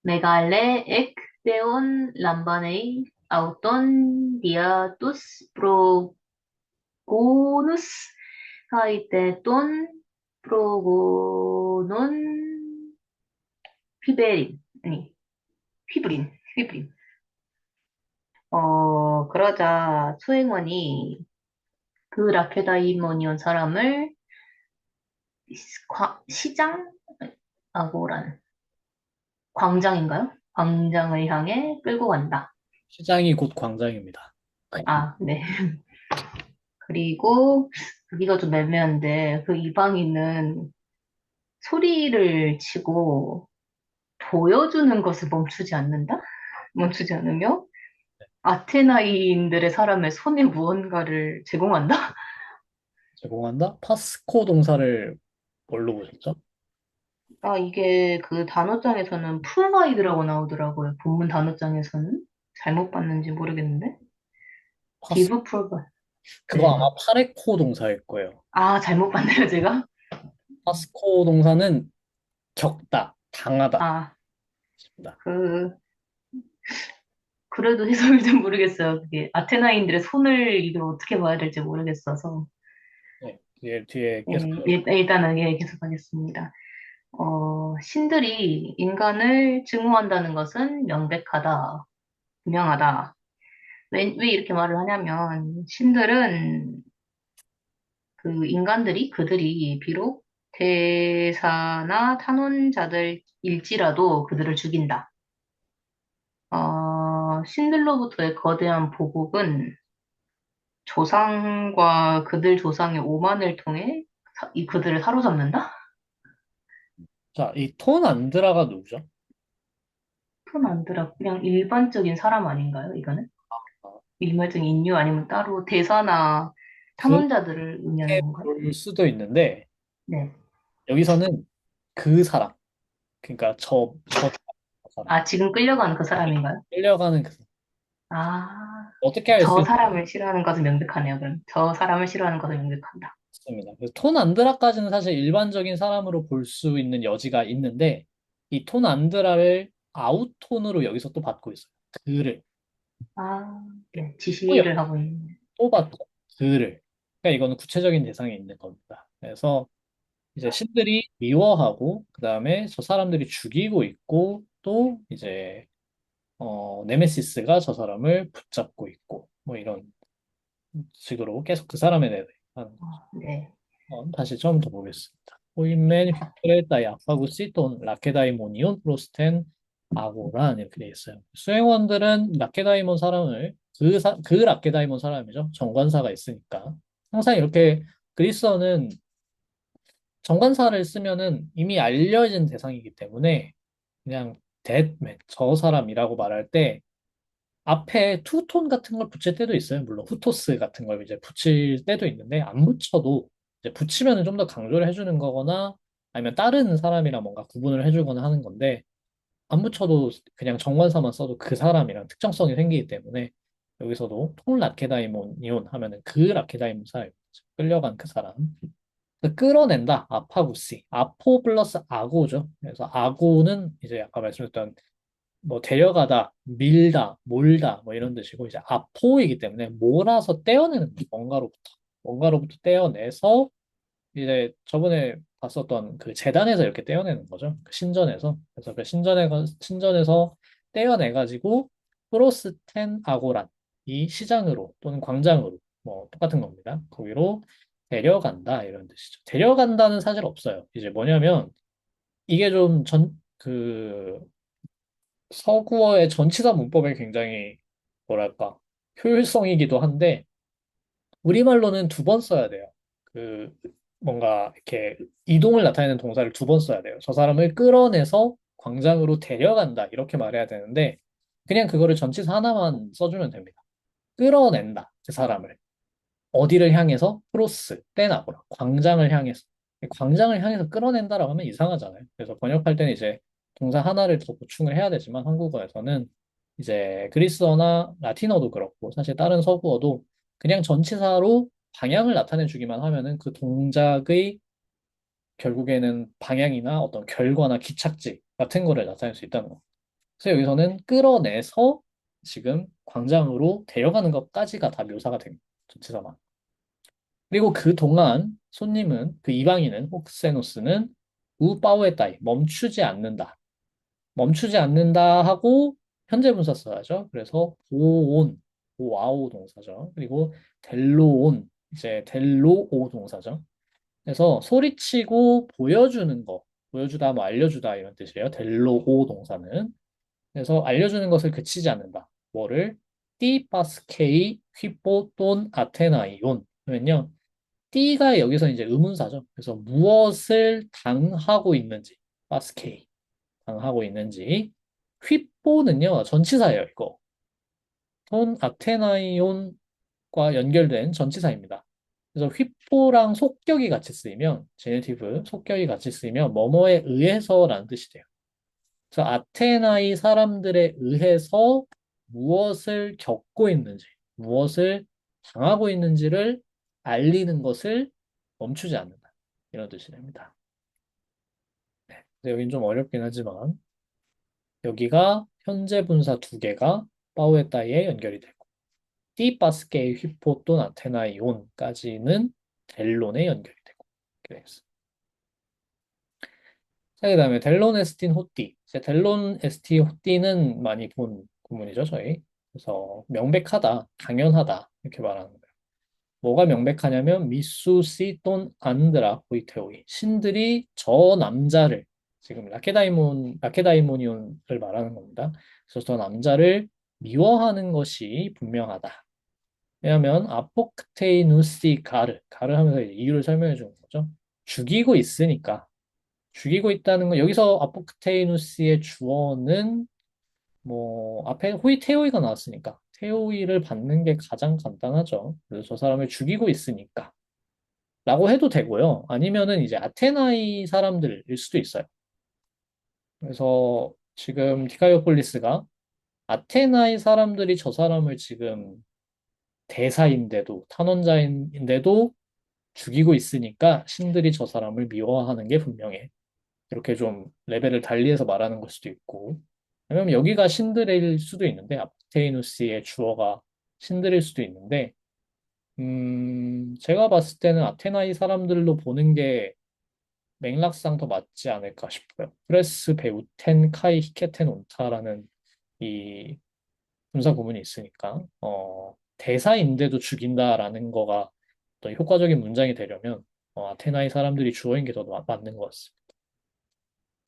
메갈레 엑 데온 람바네이 아우톤 디아투스 프로고누스 카이테톤 프로고논 피베린 아니 휘브린. 그러자 소행원이 그 라케다이모니온 사람을 시장? 아고란 광장인가요? 광장을 향해 끌고 간다. 시장이 곧 광장입니다. 아, 네. 그리고 여기가 좀 애매한데 그 이방인은 소리를 치고 보여주는 것을 멈추지 않는다? 멈추지 않으며 아테나이인들의 사람의 손에 무언가를 제공한다? 제공한다? 파스코 동사를 뭘로 보셨죠? 아, 이게 그 단어장에서는 프로바이드라고 나오더라고요. 본문 단어장에서는. 잘못 봤는지 모르겠는데. 파스, give provide. 그거 네. 아마 파레코 동사일 거예요. 아, 잘못 봤네요, 제가. 파스코 동사는 겪다, 당하다. 아, 그, 그래도 해석을 좀 모르겠어요. 그게 아테나인들의 손을 이걸 어떻게 봐야 될지 모르겠어서. 네, 뒤에 계속. 예, 일단은 예, 계속하겠습니다. 신들이 인간을 증오한다는 것은 명백하다, 분명하다. 왜 이렇게 말을 하냐면, 신들은 그 인간들이, 그들이 비록 대사나 탄원자들일지라도 그들을 죽인다. 신들로부터의 거대한 보복은 조상과 그들 조상의 오만을 통해 그들을 사로잡는다? 자, 이 톤 안드라가 누구죠? 그건 안 들어. 그냥 일반적인 사람 아닌가요, 이거는? 아, 일반적인 인류 아니면 따로 대사나 그렇게 탐험자들을 의미하는 건가요? 볼 수도 있는데, 네. 여기서는 그 사람, 그러니까 저 사람, 아, 지금 끌려가는 그 사람인가요? 끌려가는 그 사람. 아, 어떻게 알 수 저 사람을 싫어하는 것은 명백하네요, 그럼. 저 사람을 싫어하는 것은 명백한다. 있습니다. 그래서 톤 안드라까지는 사실 일반적인 사람으로 볼 수 있는 여지가 있는데, 이 톤 안드라를 아웃톤으로 여기서 또 받고 있어요. 그를. 아, 네. 또, 지시를 하고 있는. 또 받고, 그를. 그러니까 이거는 구체적인 대상이 있는 겁니다. 그래서 이제 신들이 미워하고, 그 다음에 저 사람들이 죽이고 있고, 또 이제 네메시스가 저 사람을 붙잡고 있고, 뭐 이런 식으로 계속 그 사람에 대해 하는 거죠. 네. 다시 처음부터 보겠습니다. 호인맨 휘프레다이 아파구시 돈 라케다이모니온 프로스텐 아고란 이렇게 돼 있어요. 수행원들은 라케다이몬 사람을 그 라케다이몬 사람이죠. 정관사가 있으니까 항상 이렇게 그리스어는 정관사를 쓰면은 이미 알려진 대상이기 때문에 그냥 thatman 저 사람이라고 말할 때 앞에 투톤 같은 걸 붙일 때도 있어요. 물론 후토스 같은 걸 이제 붙일 때도 있는데 안 붙여도 이제 붙이면은 좀 더 강조를 해주는 거거나 아니면 다른 사람이랑 뭔가 구분을 해주거나 하는 건데 안 붙여도 그냥 정관사만 써도 그 사람이랑 특정성이 생기기 때문에 여기서도 톤 라케다이몬이온 하면은 그 라케다이몬 사람 끌려간 그 사람 그 끌어낸다 아파구시 아포 플러스 아고죠. 그래서 아고는 이제 아까 말씀드렸던 뭐 데려가다, 밀다, 몰다 뭐 이런 뜻이고 이제 아포이기 때문에 몰아서 떼어내는 거예요. 뭔가로부터 떼어내서 이제 저번에 봤었던 그 재단에서 이렇게 떼어내는 거죠. 그 신전에서 그래서 그 신전에서 떼어내 가지고 프로스텐 아고란 이 시장으로 또는 광장으로 뭐 똑같은 겁니다. 거기로 데려간다 이런 뜻이죠. 데려간다는 사실 없어요. 이제 뭐냐면 이게 좀전그 서구어의 전치사 문법에 굉장히 뭐랄까 효율성이기도 한데 우리말로는 두 번 써야 돼요. 그 뭔가 이렇게 이동을 나타내는 동사를 두 번 써야 돼요. 저 사람을 끌어내서 광장으로 데려간다 이렇게 말해야 되는데 그냥 그거를 전치사 하나만 써주면 됩니다. 끌어낸다 그 사람을 어디를 향해서 프로스 떼나보라 광장을 향해서 광장을 향해서 끌어낸다라고 하면 이상하잖아요. 그래서 번역할 때는 이제 동사 하나를 더 보충을 해야 되지만 한국어에서는 이제 그리스어나 라틴어도 그렇고 사실 다른 서구어도 그냥 전치사로 방향을 나타내 주기만 하면은 그 동작의 결국에는 방향이나 어떤 결과나 기착지 같은 거를 나타낼 수 있다는 거. 그래서 여기서는 끌어내서 지금 광장으로 데려가는 것까지가 다 묘사가 됩니다. 전치사만. 그리고 그동안 손님은 그 이방인은 혹세노스는 우빠오에따이 멈추지 않는다. 멈추지 않는다 하고 현재 분사 써야죠. 그래서 보온, 보아오 동사죠. 그리고 델로온, 이제 델로오 동사죠. 그래서 소리치고 보여주는 거, 보여주다, 뭐 알려주다 이런 뜻이에요. 델로오 동사는. 그래서 알려주는 것을 그치지 않는다. 뭐를? 띠파스케이 휘뽀돈 아테나이온. 그러면요. 띠가 여기서 이제 의문사죠. 그래서 무엇을 당하고 있는지, 파스케이 당하고 있는지. 휘뽀는요 전치사예요. 이거 돈 아테나이온과 연결된 전치사입니다. 그래서 휘뽀랑 속격이 같이 쓰이면 제네티브 속격이 같이 쓰이면 뭐뭐에 의해서라는 뜻이 돼요. 그래서 아테나이 사람들에 의해서 무엇을 겪고 있는지, 무엇을 당하고 있는지를 알리는 것을 멈추지 않는다. 이런 뜻이 됩니다. 여긴 좀 어렵긴 하지만 여기가 현재 분사 두 개가 파우에따이에 연결이 되고 띠바스케이 휘포또 나테나이온까지는 델론에 연결이 되고 이렇게 되어 자, 그다음에 델론 에스틴 호띠. 이제 델론 에스티 호띠는 많이 본 구문이죠, 저희. 그래서 명백하다, 당연하다 이렇게 말하는 거예요. 뭐가 명백하냐면 미수시 돈 안드라 호이테오이. 신들이 저 남자를 지금 라케다이모니온을 말하는 겁니다. 그래서 저 남자를 미워하는 것이 분명하다. 왜냐하면 아포크테이누시 가르 하면서 이제 이유를 설명해 주는 거죠. 죽이고 있으니까. 죽이고 있다는 건 여기서 아포크테이누스의 주어는 뭐 앞에 호이테오이가 나왔으니까 테오이를 받는 게 가장 간단하죠. 그래서 저 사람을 죽이고 있으니까 라고 해도 되고요. 아니면은 이제 아테나이 사람들일 수도 있어요. 그래서 지금 디카이오폴리스가 아테나이 사람들이 저 사람을 지금 대사인데도 탄원자인데도 죽이고 있으니까 신들이 저 사람을 미워하는 게 분명해. 이렇게 좀 레벨을 달리해서 말하는 걸 수도 있고, 아니면 여기가 신드레일 수도 있는데, 아테이누스의 주어가 신드레일 수도 있는데, 제가 봤을 때는 아테나이 사람들로 보는 게 맥락상 더 맞지 않을까 싶어요. 프레스 베우텐 카이 히케텐 온타라는 이 분사 구문이 있으니까, 대사인데도 죽인다라는 거가 더 효과적인 문장이 되려면, 아테나이 사람들이 주어인 게 더 맞는 것 같습니다.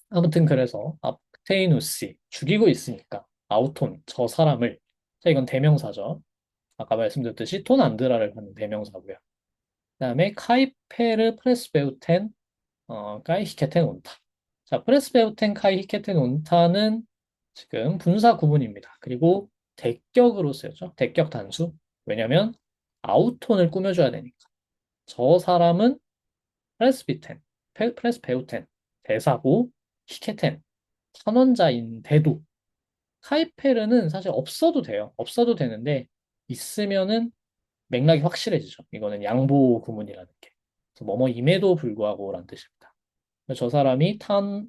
아무튼 그래서 앞테이누시 죽이고 있으니까 아우톤 저 사람을 자 이건 대명사죠. 아까 말씀드렸듯이 톤 안드라를 하는 대명사고요. 그다음에 카이페르 프레스베우텐 까이 히케텐 온타. 자 프레스베우텐 카이 히케텐 온타는 지금 분사 구문입니다. 그리고 대격으로 쓰였죠. 대격 단수. 왜냐면 아우톤을 꾸며줘야 되니까. 저 사람은 프레스비텐, 프레스베우텐 대사고 히케텐 선원자인데도 카이페르는 사실 없어도 돼요. 없어도 되는데 있으면은 맥락이 확실해지죠. 이거는 양보 구문이라는 게. 그래서 뭐뭐임에도 불구하고라는 뜻입니다. 저 사람이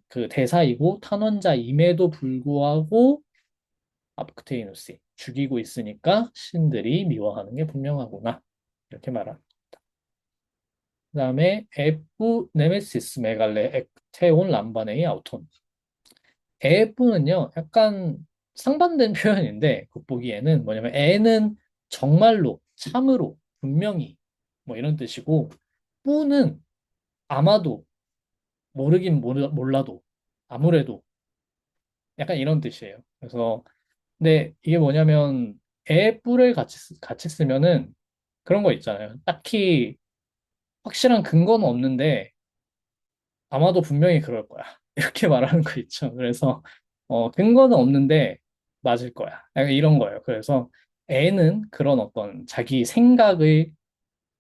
그 대사이고 탄원자임에도 불구하고 아프크테이누스 죽이고 있으니까 신들이 미워하는 게 분명하구나. 이렇게 말합니다. 그다음에 에프 네메시스 메갈레 액테온 람바네이 아우톤. 에부는요, 약간 상반된 표현인데, 돋보기에는 뭐냐면, 에는 정말로, 참으로, 분명히, 뭐 이런 뜻이고, 뿌는 아마도, 몰라도, 아무래도, 약간 이런 뜻이에요. 그래서, 근데 이게 뭐냐면, 에, 뿌를 같이 쓰면은 그런 거 있잖아요. 딱히 확실한 근거는 없는데, 아마도 분명히 그럴 거야. 이렇게 말하는 거 있죠. 그래서 근거는 없는데 맞을 거야. 약간 이런 거예요. 그래서 애는 그런 어떤 자기 생각의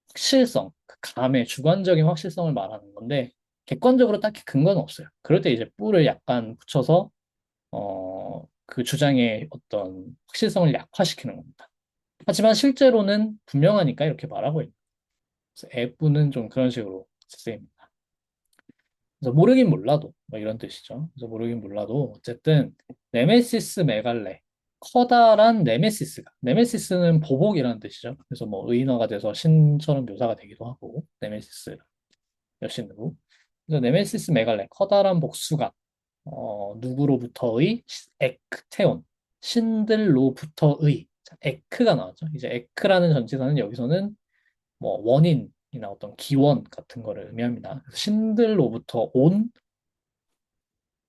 확실성, 그 감의 주관적인 확실성을 말하는 건데 객관적으로 딱히 근거는 없어요. 그럴 때 이제 뿔을 약간 붙여서 그 주장의 어떤 확실성을 약화시키는 겁니다. 하지만 실제로는 분명하니까 이렇게 말하고 있는 거예요. 애부는 좀 그런 식으로 쓰입니다. 그래서 모르긴 몰라도 뭐 이런 뜻이죠. 그래서 모르긴 몰라도 어쨌든 네메시스 메갈레 커다란 네메시스가 네메시스는 보복이라는 뜻이죠. 그래서 뭐 의인화가 돼서 신처럼 묘사가 되기도 하고 네메시스 여신으로. 그래서 네메시스 메갈레 커다란 복수가 누구로부터의 에크테온 신들로부터의 자, 에크가 나왔죠. 이제 에크라는 전치사는 여기서는 뭐 원인이나 어떤 기원 같은 거를 의미합니다. 그래서 신들로부터 온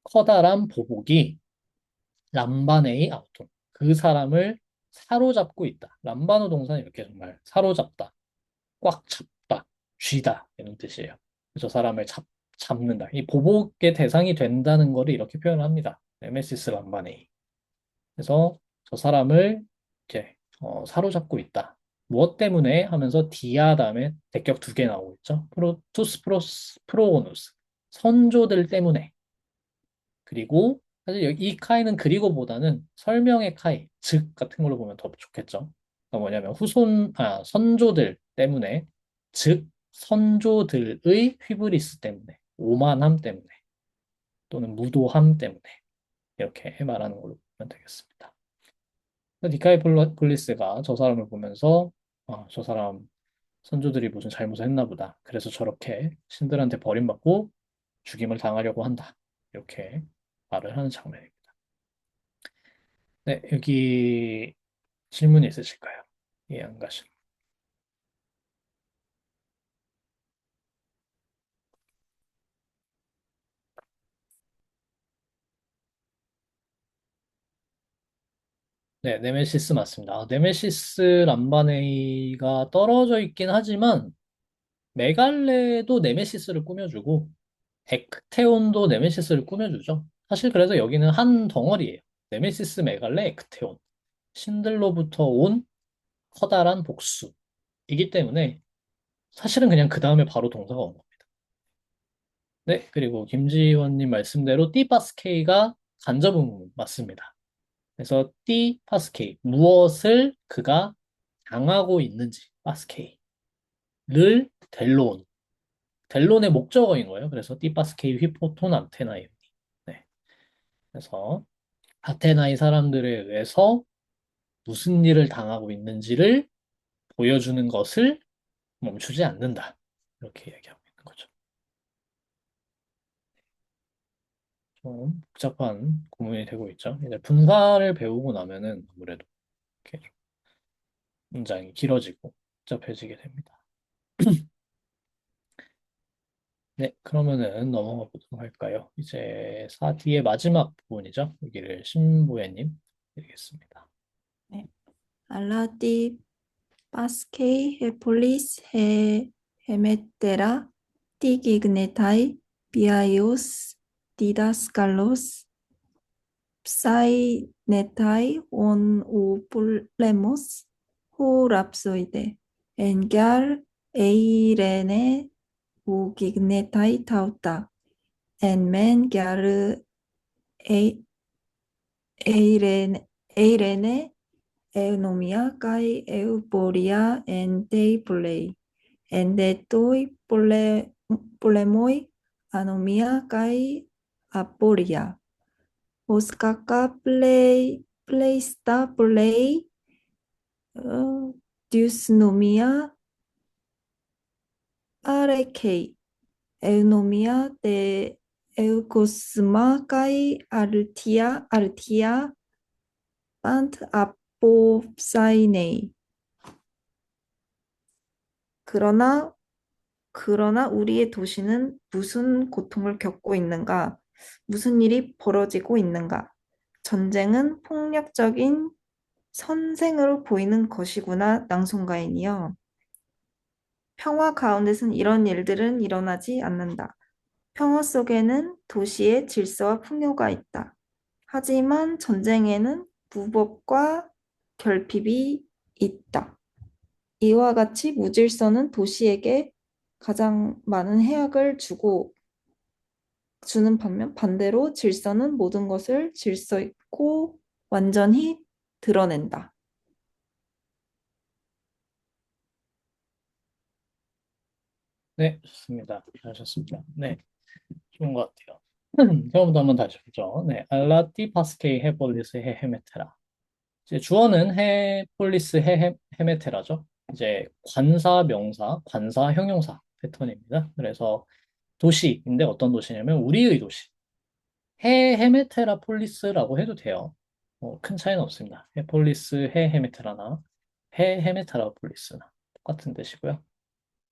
커다란 보복이 람바네이 아우톤 그 사람을 사로잡고 있다. 람바노 동사는 이렇게 정말 사로잡다, 꽉 잡다, 쥐다 이런 뜻이에요. 저 사람을 잡는다. 이 보복의 대상이 된다는 거를 이렇게 표현합니다. 네메시스 람바네이. 그래서 저 사람을 이렇게 사로잡고 있다. 무엇 때문에 하면서 디아 다음에 대격 두 개 나오고 있죠. 프로투스 프로오누스 선조들 때문에. 그리고 사실 이 카이는 그리고보다는 설명의 카이, 즉 같은 걸로 보면 더 좋겠죠. 그러니까 뭐냐면 선조들 때문에, 즉 선조들의 휘브리스 때문에, 오만함 때문에, 또는 무도함 때문에 이렇게 말하는 걸로 보면 되겠습니다. 디카이폴리스가 저 사람을 보면서 저 사람 선조들이 무슨 잘못을 했나 보다. 그래서 저렇게 신들한테 버림받고 죽임을 당하려고 한다. 이렇게 말을 하는 장면입니다. 네, 여기 질문이 있으실까요? 이해 안 가신. 네, 네메시스 맞습니다. 네메시스 람바네이가 떨어져 있긴 하지만 메갈레도 네메시스를 꾸며주고 에크테온도 네메시스를 꾸며주죠. 사실 그래서 여기는 한 덩어리예요. 네메시스, 메갈레, 에크테온. 신들로부터 온 커다란 복수이기 때문에 사실은 그냥 그 다음에 바로 동사가 온 겁니다. 네, 그리고 김지원님 말씀대로 띠바스케이가 간접음 맞습니다. 그래서 띠바스케이 무엇을 그가 당하고 있는지 바스케이를 델론의 목적어인 거예요. 그래서 띠바스케이 휘포톤 아테나이. 네, 그래서 아테나이 사람들에 의해서 무슨 일을 당하고 있는지를 보여주는 것을 멈추지 않는다. 이렇게 얘기하고 있는 거죠. 좀 복잡한 구문이 되고 있죠. 이제 분사를 배우고 나면은 아무래도 이렇게 문장이 길어지고 복잡해지게 됩니다. 네, 그러면은 넘어가 보도록 할까요? 이제 사디의 마지막 부분이죠. 여기를 신보혜님 드리겠습니다. 네. 알라디 파스케이 헤폴리스 헤 헤메테라 티기그네타이 비아이오스 디다스칼로스 ψάινεται ον ο πολέμος ο ραψοειδε εν γάρ εειρene ο γιγνεται ταυτα εν μεν γάρ εειρene ευνομία καί ευπορία εν τε πολέη εν δε τοι πολεμόι ανομία καί απορία Oscaca Playsta Play Dysnomia Arekei Eunomia de Eucosma Kai Artia Bant Apopsainei 그러나 우리의 도시는 무슨 고통을 겪고 있는가? 무슨 일이 벌어지고 있는가? 전쟁은 폭력적인 선생으로 보이는 것이구나, 낭송가인이여. 평화 가운데선 이런 일들은 일어나지 않는다. 평화 속에는 도시의 질서와 풍요가 있다. 하지만 전쟁에는 무법과 결핍이 있다. 이와 같이 무질서는 도시에게 가장 많은 해악을 주는 반면 반대로 질서는 모든 것을 질서 있고 완전히 드러낸다. 네, 좋습니다. 잘하셨습니다. 네, 좋은 것 같아요. 처음부터 한번 다시 보죠. 네, 알라티 파스케이 헤볼리스 헤헤메테라. 이제 주어는 헤폴리스 헤메테라죠. 이제 관사 명사, 관사 형용사 패턴입니다. 그래서 도시인데 어떤 도시냐면 우리의 도시. 헤메테라폴리스라고 해도 돼요. 큰 차이는 없습니다. 헤폴리스 헤메테라나 헤메테라폴리스나 똑같은 뜻이고요.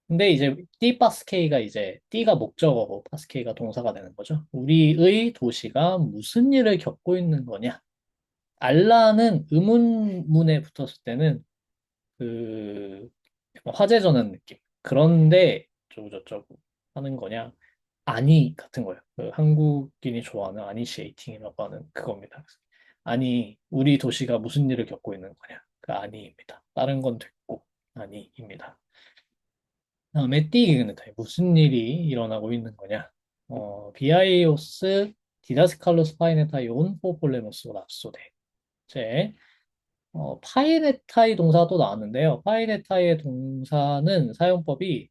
근데 이제 띠파스케이가 이제 띠가 목적어고 파스케이가 동사가 되는 거죠. 우리의 도시가 무슨 일을 겪고 있는 거냐? 알라는 의문문에 붙었을 때는 그 화제 전환 느낌. 그런데 저쩌고 하는 거냐? 아니 같은 거예요. 그 한국인이 좋아하는 아니시에이팅이라고 하는 그겁니다. 아니, 우리 도시가 무슨 일을 겪고 있는 거냐? 그 아니입니다. 다른 건 됐고 아니입니다. 다음에 띠기는 무슨 일이 일어나고 있는 거냐? 비아이오스 디다스칼로스 파이네타이 온 포폴레모스 랍소데. 이제 파이네타이 동사도 나왔는데요. 파이네타이의 동사는 사용법이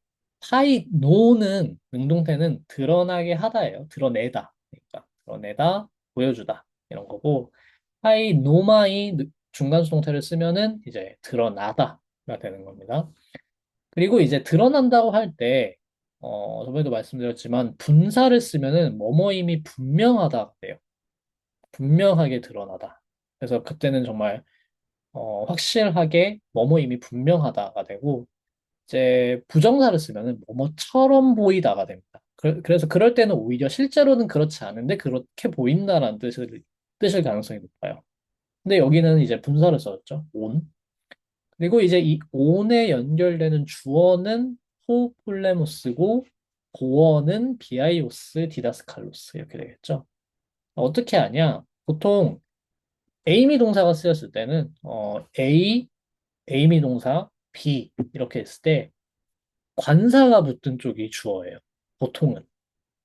파이노는 능동태는 드러나게 하다예요. 드러내다. 그러니까 드러내다, 보여주다 이런 거고 파이노마이 중간 수동태를 쓰면은 이제 드러나다가 되는 겁니다. 그리고 이제 드러난다고 할 때, 저번에도 말씀드렸지만, 분사를 쓰면은 뭐뭐임이 분명하다 돼요. 분명하게 드러나다. 그래서 그때는 정말, 확실하게 뭐뭐임이 분명하다가 되고, 이제 부정사를 쓰면은 뭐뭐처럼 보이다가 됩니다. 그래서 그럴 때는 오히려 실제로는 그렇지 않은데, 그렇게 보인다라는 뜻일 가능성이 높아요. 근데 여기는 이제 분사를 썼죠. 온. 그리고 이제 이 on에 연결되는 주어는 호폴레모스고 보어는 비아이오스 디다스칼로스 이렇게 되겠죠. 어떻게 하냐? 보통 에이미 동사가 쓰였을 때는 에이미 동사, B 이렇게 했을 때 관사가 붙은 쪽이 주어예요. 보통은.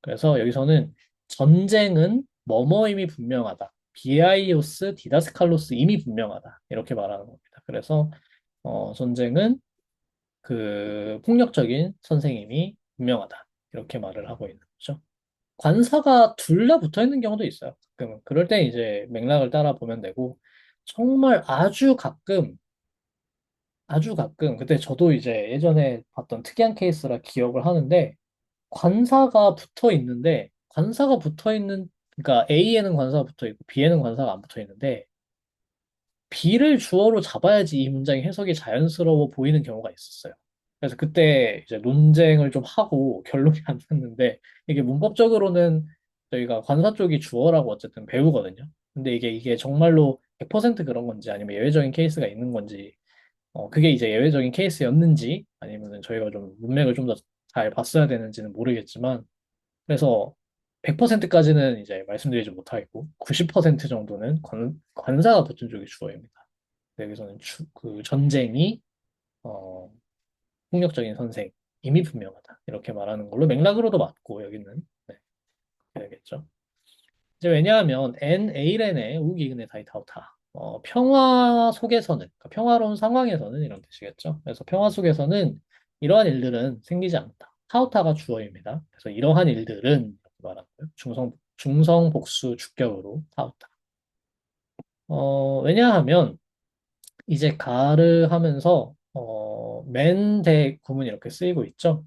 그래서 여기서는 전쟁은 뭐뭐임이 분명하다. 비아이오스 디다스칼로스 임이 분명하다. 이렇게 말하는 겁니다. 그래서 전쟁은 그 폭력적인 선생님이 분명하다. 이렇게 말을 하고 있는 거죠. 관사가 둘 다 붙어 있는 경우도 있어요. 가끔은. 그럴 때 이제 맥락을 따라 보면 되고, 정말 아주 가끔, 그때 저도 이제 예전에 봤던 특이한 케이스라 기억을 하는데, 관사가 붙어 있는, 그러니까 A에는 관사가 붙어 있고, B에는 관사가 안 붙어 있는데, B를 주어로 잡아야지 이 문장이 해석이 자연스러워 보이는 경우가 있었어요. 그래서 그때 이제 논쟁을 좀 하고 결론이 안 났는데 이게 문법적으로는 저희가 관사 쪽이 주어라고 어쨌든 배우거든요. 근데 이게 정말로 100% 그런 건지 아니면 예외적인 케이스가 있는 건지 그게 이제 예외적인 케이스였는지 아니면 저희가 좀 문맥을 좀 더 잘 봤어야 되는지는 모르겠지만 그래서 100%까지는 이제 말씀드리지 못하겠고 90% 정도는 관사가 붙은 쪽이 주어입니다. 여기서는 그 전쟁이 어, 폭력적인 선생 이미 분명하다 이렇게 말하는 걸로 맥락으로도 맞고 여기는 네, 되겠죠. 이제 왜냐하면 N A렌의 우기근의 다이타우타 평화 속에서는 그러니까 평화로운 상황에서는 이런 뜻이겠죠. 그래서 평화 속에서는 이러한 일들은 생기지 않는다. 타우타가 주어입니다. 그래서 이러한 일들은 이렇게 말하는 거예요. 중성 복수 주격으로 타우타. 왜냐하면 이제 가르 하면서 맨대 구문이 이렇게 쓰이고 있죠.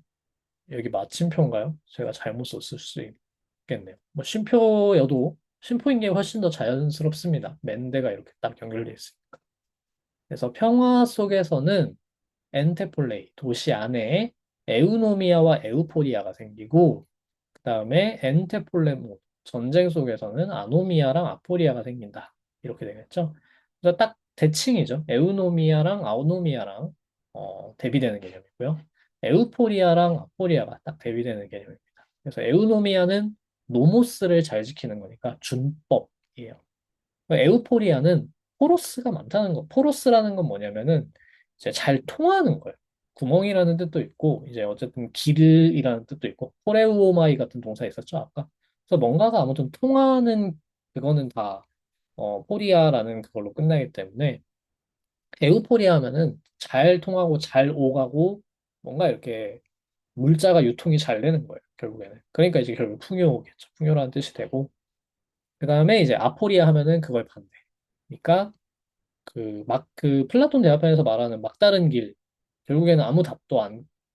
여기 마침표인가요? 제가 잘못 썼을 수 있겠네요. 뭐 쉼표여도 쉼표인 게 훨씬 더 자연스럽습니다. 맨대가 이렇게 딱 연결되어 있으니까. 그래서 평화 속에서는 엔테폴레이, 도시 안에 에우노미아와 에우포리아가 생기고 그다음에 엔테폴레모, 전쟁 속에서는 아노미아랑 아포리아가 생긴다. 이렇게 되겠죠. 그래서 딱 대칭이죠. 에우노미아랑 아오노미아랑 대비되는 개념이고요. 에우포리아랑 아포리아가 딱 대비되는 개념입니다. 그래서 에우노미아는 노모스를 잘 지키는 거니까 준법이에요. 에우포리아는 포로스가 많다는 거. 포로스라는 건 뭐냐면은 이제 잘 통하는 거예요. 구멍이라는 뜻도 있고 이제 어쨌든 길이라는 뜻도 있고 포레우오마이 같은 동사 있었죠 아까. 그래서 뭔가가 아무튼 통하는 그거는 다 포리아라는 그걸로 끝나기 때문에 에우포리아 하면은 잘 통하고 잘 오가고 뭔가 이렇게 물자가 유통이 잘 되는 거예요, 결국에는. 그러니까 이제 결국 풍요겠죠. 풍요라는 뜻이 되고. 그 다음에 이제 아포리아 하면은 그걸 반대. 그러니까 그 플라톤 대화편에서 말하는 막다른 길, 결국에는 아무 답도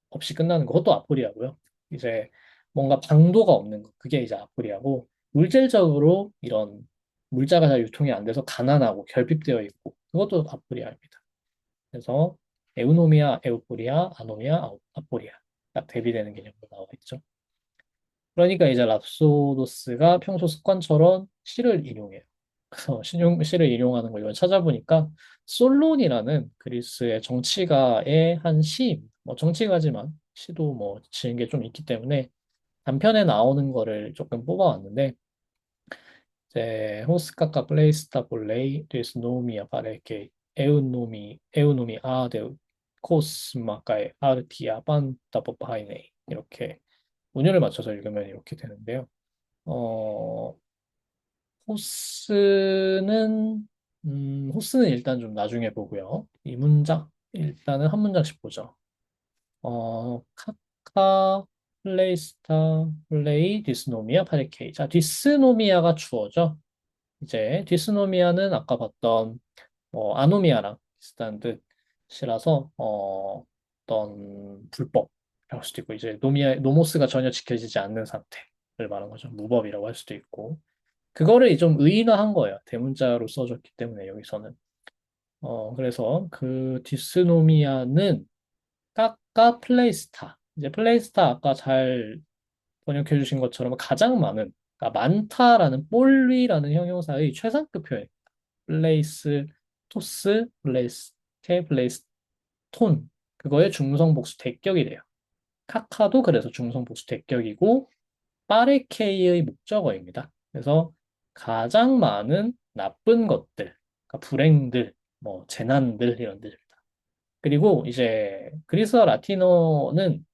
없이 끝나는 거, 그것도 아포리아고요. 이제 뭔가 방도가 없는 거, 그게 이제 아포리아고, 물질적으로 이런 물자가 잘 유통이 안 돼서 가난하고 결핍되어 있고, 그것도 아포리아입니다. 그래서 에우노미아, 에우포리아, 아노미아, 아포리아 딱 대비되는 개념으로 나와 있죠. 그러니까 이제 랍소도스가 평소 습관처럼 시를 인용해요. 그래서 시를 인용하는 걸 이걸 찾아보니까 솔론이라는 그리스의 정치가의 한 시, 뭐 정치가지만 시도 뭐 지은 게 좀 있기 때문에 단편에 나오는 거를 조금 뽑아왔는데 이제 호스카카 플레이스타 볼레이 데스 노미아 바레케 에우노미 아데우 코스마카의 아르티아 반타포파이네 이렇게 운율을 맞춰서 읽으면 이렇게 되는데요. 어, 호스는, 호스는 일단 좀 나중에 보고요. 이 문장, 일단은 한 문장씩 보죠. 카카, 플레이스타, 플레이, 디스노미아, 파리케이. 자, 디스노미아가 주어죠. 이제 디스노미아는 아까 봤던 아노미아랑 비슷한 뜻이라서 어떤 불법이라고 할 수도 있고 이제 노모스가 전혀 지켜지지 않는 상태를 말하는 거죠. 무법이라고 할 수도 있고 그거를 좀 의인화한 거예요. 대문자로 써줬기 때문에 여기서는 그래서 그 디스노미아는 까까 플레이스타 이제 플레이스타 아까 잘 번역해 주신 것처럼 가장 많은 그러니까 많다라는 폴리라는 형용사의 최상급 표현 플레이스 토스 플레이스 케 플레이스 톤 그거의 중성복수 대격이 돼요. 카카도 그래서 중성복수 대격이고 파레케이의 목적어입니다. 그래서 가장 많은 나쁜 것들, 그러니까 불행들, 뭐 재난들 이런 뜻입니다. 그리고 이제 그리스어 라틴어는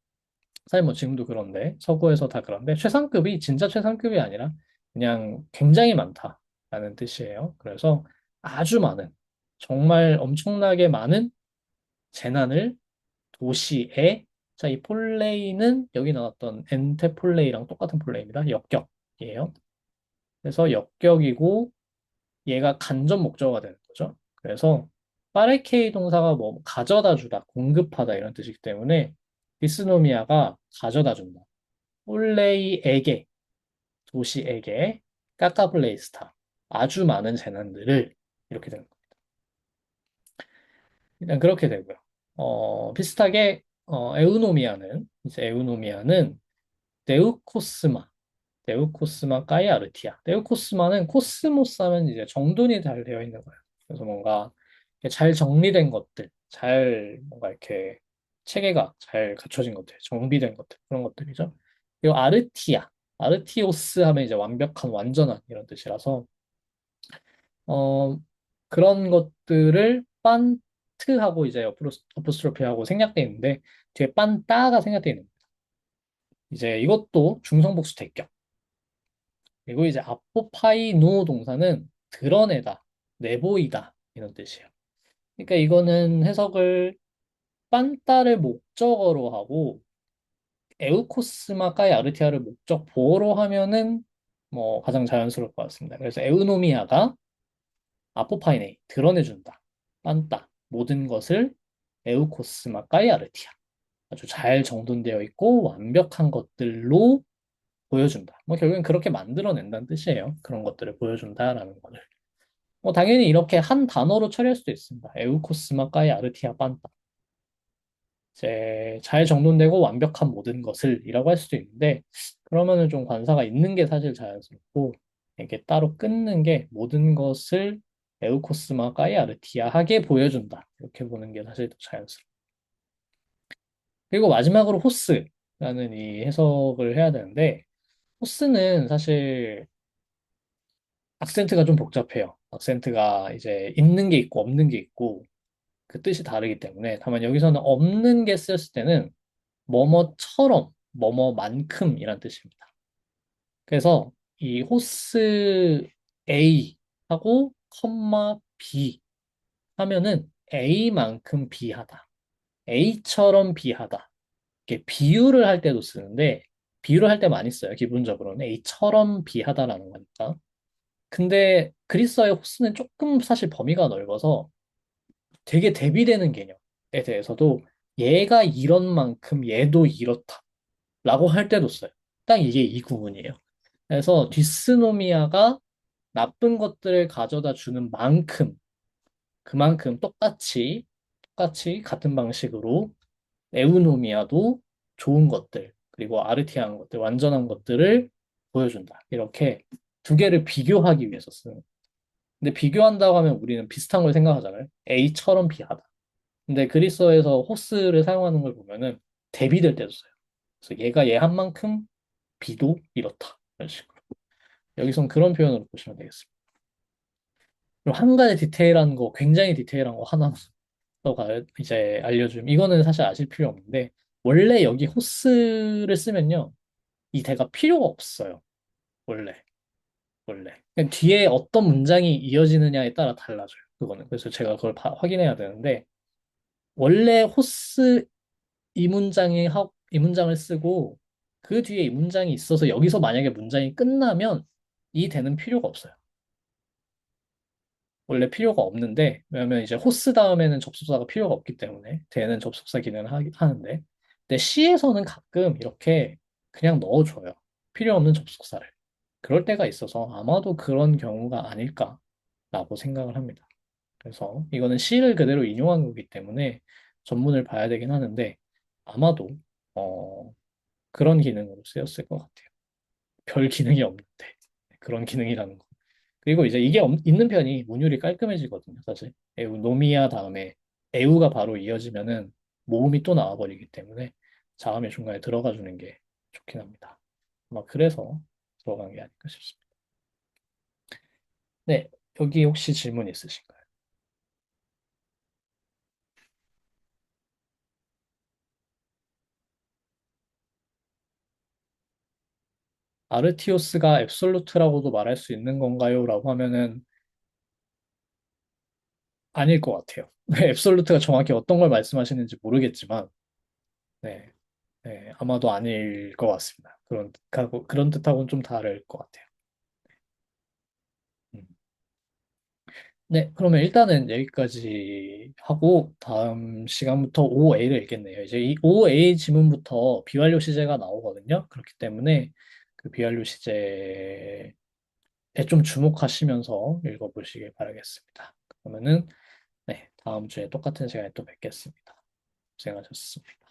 사실 뭐 지금도 그런데 서구에서 다 그런데 최상급이 진짜 최상급이 아니라 그냥 굉장히 많다라는 뜻이에요. 그래서 아주 많은 정말 엄청나게 많은 재난을 도시에 자, 이 폴레이는 여기 나왔던 엔테폴레이랑 똑같은 폴레이입니다. 역격이에요. 그래서 역격이고 얘가 간접 목적어가 되는 거죠. 그래서 파레케이 동사가 뭐 가져다 주다, 공급하다 이런 뜻이기 때문에 디스노미아가 가져다 준다. 폴레이에게, 도시에게 까까플레이스타 아주 많은 재난들을 이렇게 되는 겁니다. 일단 그렇게 되고요. 비슷하게 에우노미아는 데우코스마, 데우코스마 까이 아르티아. 데우코스마는 코스모스 하면 이제 정돈이 잘 되어 있는 거예요. 그래서 뭔가 이렇게 잘 정리된 것들, 잘 뭔가 이렇게 체계가 잘 갖춰진 것들, 정비된 것들, 그런 것들이죠. 그리고 아르티아, 아르티오스 하면 이제 완벽한, 완전한 이런 뜻이라서 어, 그런 것들을 판트하고 이제 옆으로 어포스트로피하고 생략돼 있는데 뒤에 빤따가 생략돼 있는 거예요. 이제 이것도 중성복수 대격. 그리고 이제 아포파이노 동사는 드러내다, 내보이다 이런 뜻이에요. 그러니까 이거는 해석을 빤따를 목적어로 하고 에우코스마까이 아르티아를 목적 보어로 하면은 뭐 가장 자연스러울 것 같습니다. 그래서 에우노미아가 아포파이네 드러내준다, 빤따 모든 것을 에우코스마까이 아르티아 아주 잘 정돈되어 있고 완벽한 것들로 보여준다. 뭐 결국엔 그렇게 만들어낸다는 뜻이에요. 그런 것들을 보여준다라는 거를. 뭐 당연히 이렇게 한 단어로 처리할 수도 있습니다. 에우코스마 까이 아르티아 빤타. 이제 잘 정돈되고 완벽한 모든 것을이라고 할 수도 있는데 그러면은 좀 관사가 있는 게 사실 자연스럽고 이게 따로 끊는 게 모든 것을 에우코스마 까이 아르티아 하게 보여준다. 이렇게 보는 게 사실 더 자연스러워. 그리고 마지막으로 호스라는 이 해석을 해야 되는데 호스는 사실 악센트가 좀 복잡해요. 악센트가 이제 있는 게 있고 없는 게 있고 그 뜻이 다르기 때문에 다만 여기서는 없는 게 쓰였을 때는 뭐뭐처럼 뭐뭐만큼이란 뜻입니다. 그래서 이 호스 A 하고 컴마 B 하면은 A만큼 B하다. A처럼 B하다. 이렇게 비유를 할 때도 쓰는데 비유를 할 때 많이 써요. 기본적으로는 A처럼 B하다라는 거니까. 근데 그리스어의 호스는 조금 사실 범위가 넓어서 되게 대비되는 개념에 대해서도 얘가 이런 만큼 얘도 이렇다 라고 할 때도 써요. 딱 이게 이 구문이에요. 그래서 디스노미아가 나쁜 것들을 가져다 주는 만큼 그만큼 똑같이 같은 방식으로 에우노미아도 좋은 것들 그리고 아르티아한 것들 완전한 것들을 보여준다. 이렇게 두 개를 비교하기 위해서 쓰는 거예요. 근데 비교한다고 하면 우리는 비슷한 걸 생각하잖아요. A처럼 B하다. 근데 그리스어에서 호스를 사용하는 걸 보면은 대비될 때도 써요. 그래서 얘가 얘 한 만큼 B도 이렇다. 이런 식으로. 여기선 그런 표현으로 보시면 되겠습니다. 그리고 한 가지 디테일한 거, 굉장히 디테일한 거 하나 가 이제 알려줌. 이거는 사실 아실 필요 없는데 원래 여기 호스를 쓰면요. 이 대가 필요가 없어요. 원래. 원래. 그냥 뒤에 어떤 문장이 이어지느냐에 따라 달라져요. 그거는. 그래서 제가 그걸 확인해야 되는데 원래 호스 이 문장을 쓰고 그 뒤에 이 문장이 있어서 여기서 만약에 문장이 끝나면 이 대는 필요가 없어요. 원래 필요가 없는데 왜냐면 이제 호스 다음에는 접속사가 필요가 없기 때문에 대는 접속사 기능을 하는데 근데 C에서는 가끔 이렇게 그냥 넣어줘요. 필요 없는 접속사를. 그럴 때가 있어서 아마도 그런 경우가 아닐까라고 생각을 합니다. 그래서 이거는 C를 그대로 인용한 거기 때문에 전문을 봐야 되긴 하는데 아마도 어, 그런 기능으로 쓰였을 것 같아요. 별 기능이 없는데 그런 기능이라는 거. 그리고 이제 이게 있는 편이 문율이 깔끔해지거든요, 사실. 에우, 노미야 다음에 에우가 바로 이어지면은 모음이 또 나와버리기 때문에 자음의 중간에 들어가 주는 게 좋긴 합니다. 아마 그래서 들어간 게 아닐까 싶습니다. 네, 여기 혹시 질문 있으신가요? 아르티오스가 앱솔루트라고도 말할 수 있는 건가요? 라고 하면은 아닐 것 같아요. 앱솔루트가 정확히 어떤 걸 말씀하시는지 모르겠지만, 네, 네, 아마도 아닐 것 같습니다. 그런 뜻하고는 좀 다를 것 같아요. 음. 네, 그러면 일단은 여기까지 하고 다음 시간부터 5A를 읽겠네요. 이제 이 5A 지문부터 비완료 시제가 나오거든요. 그렇기 때문에 그 비완료 시제에 좀 주목하시면서 읽어보시길 바라겠습니다. 그러면은 네, 다음 주에 똑같은 시간에 또 뵙겠습니다. 고생하셨습니다.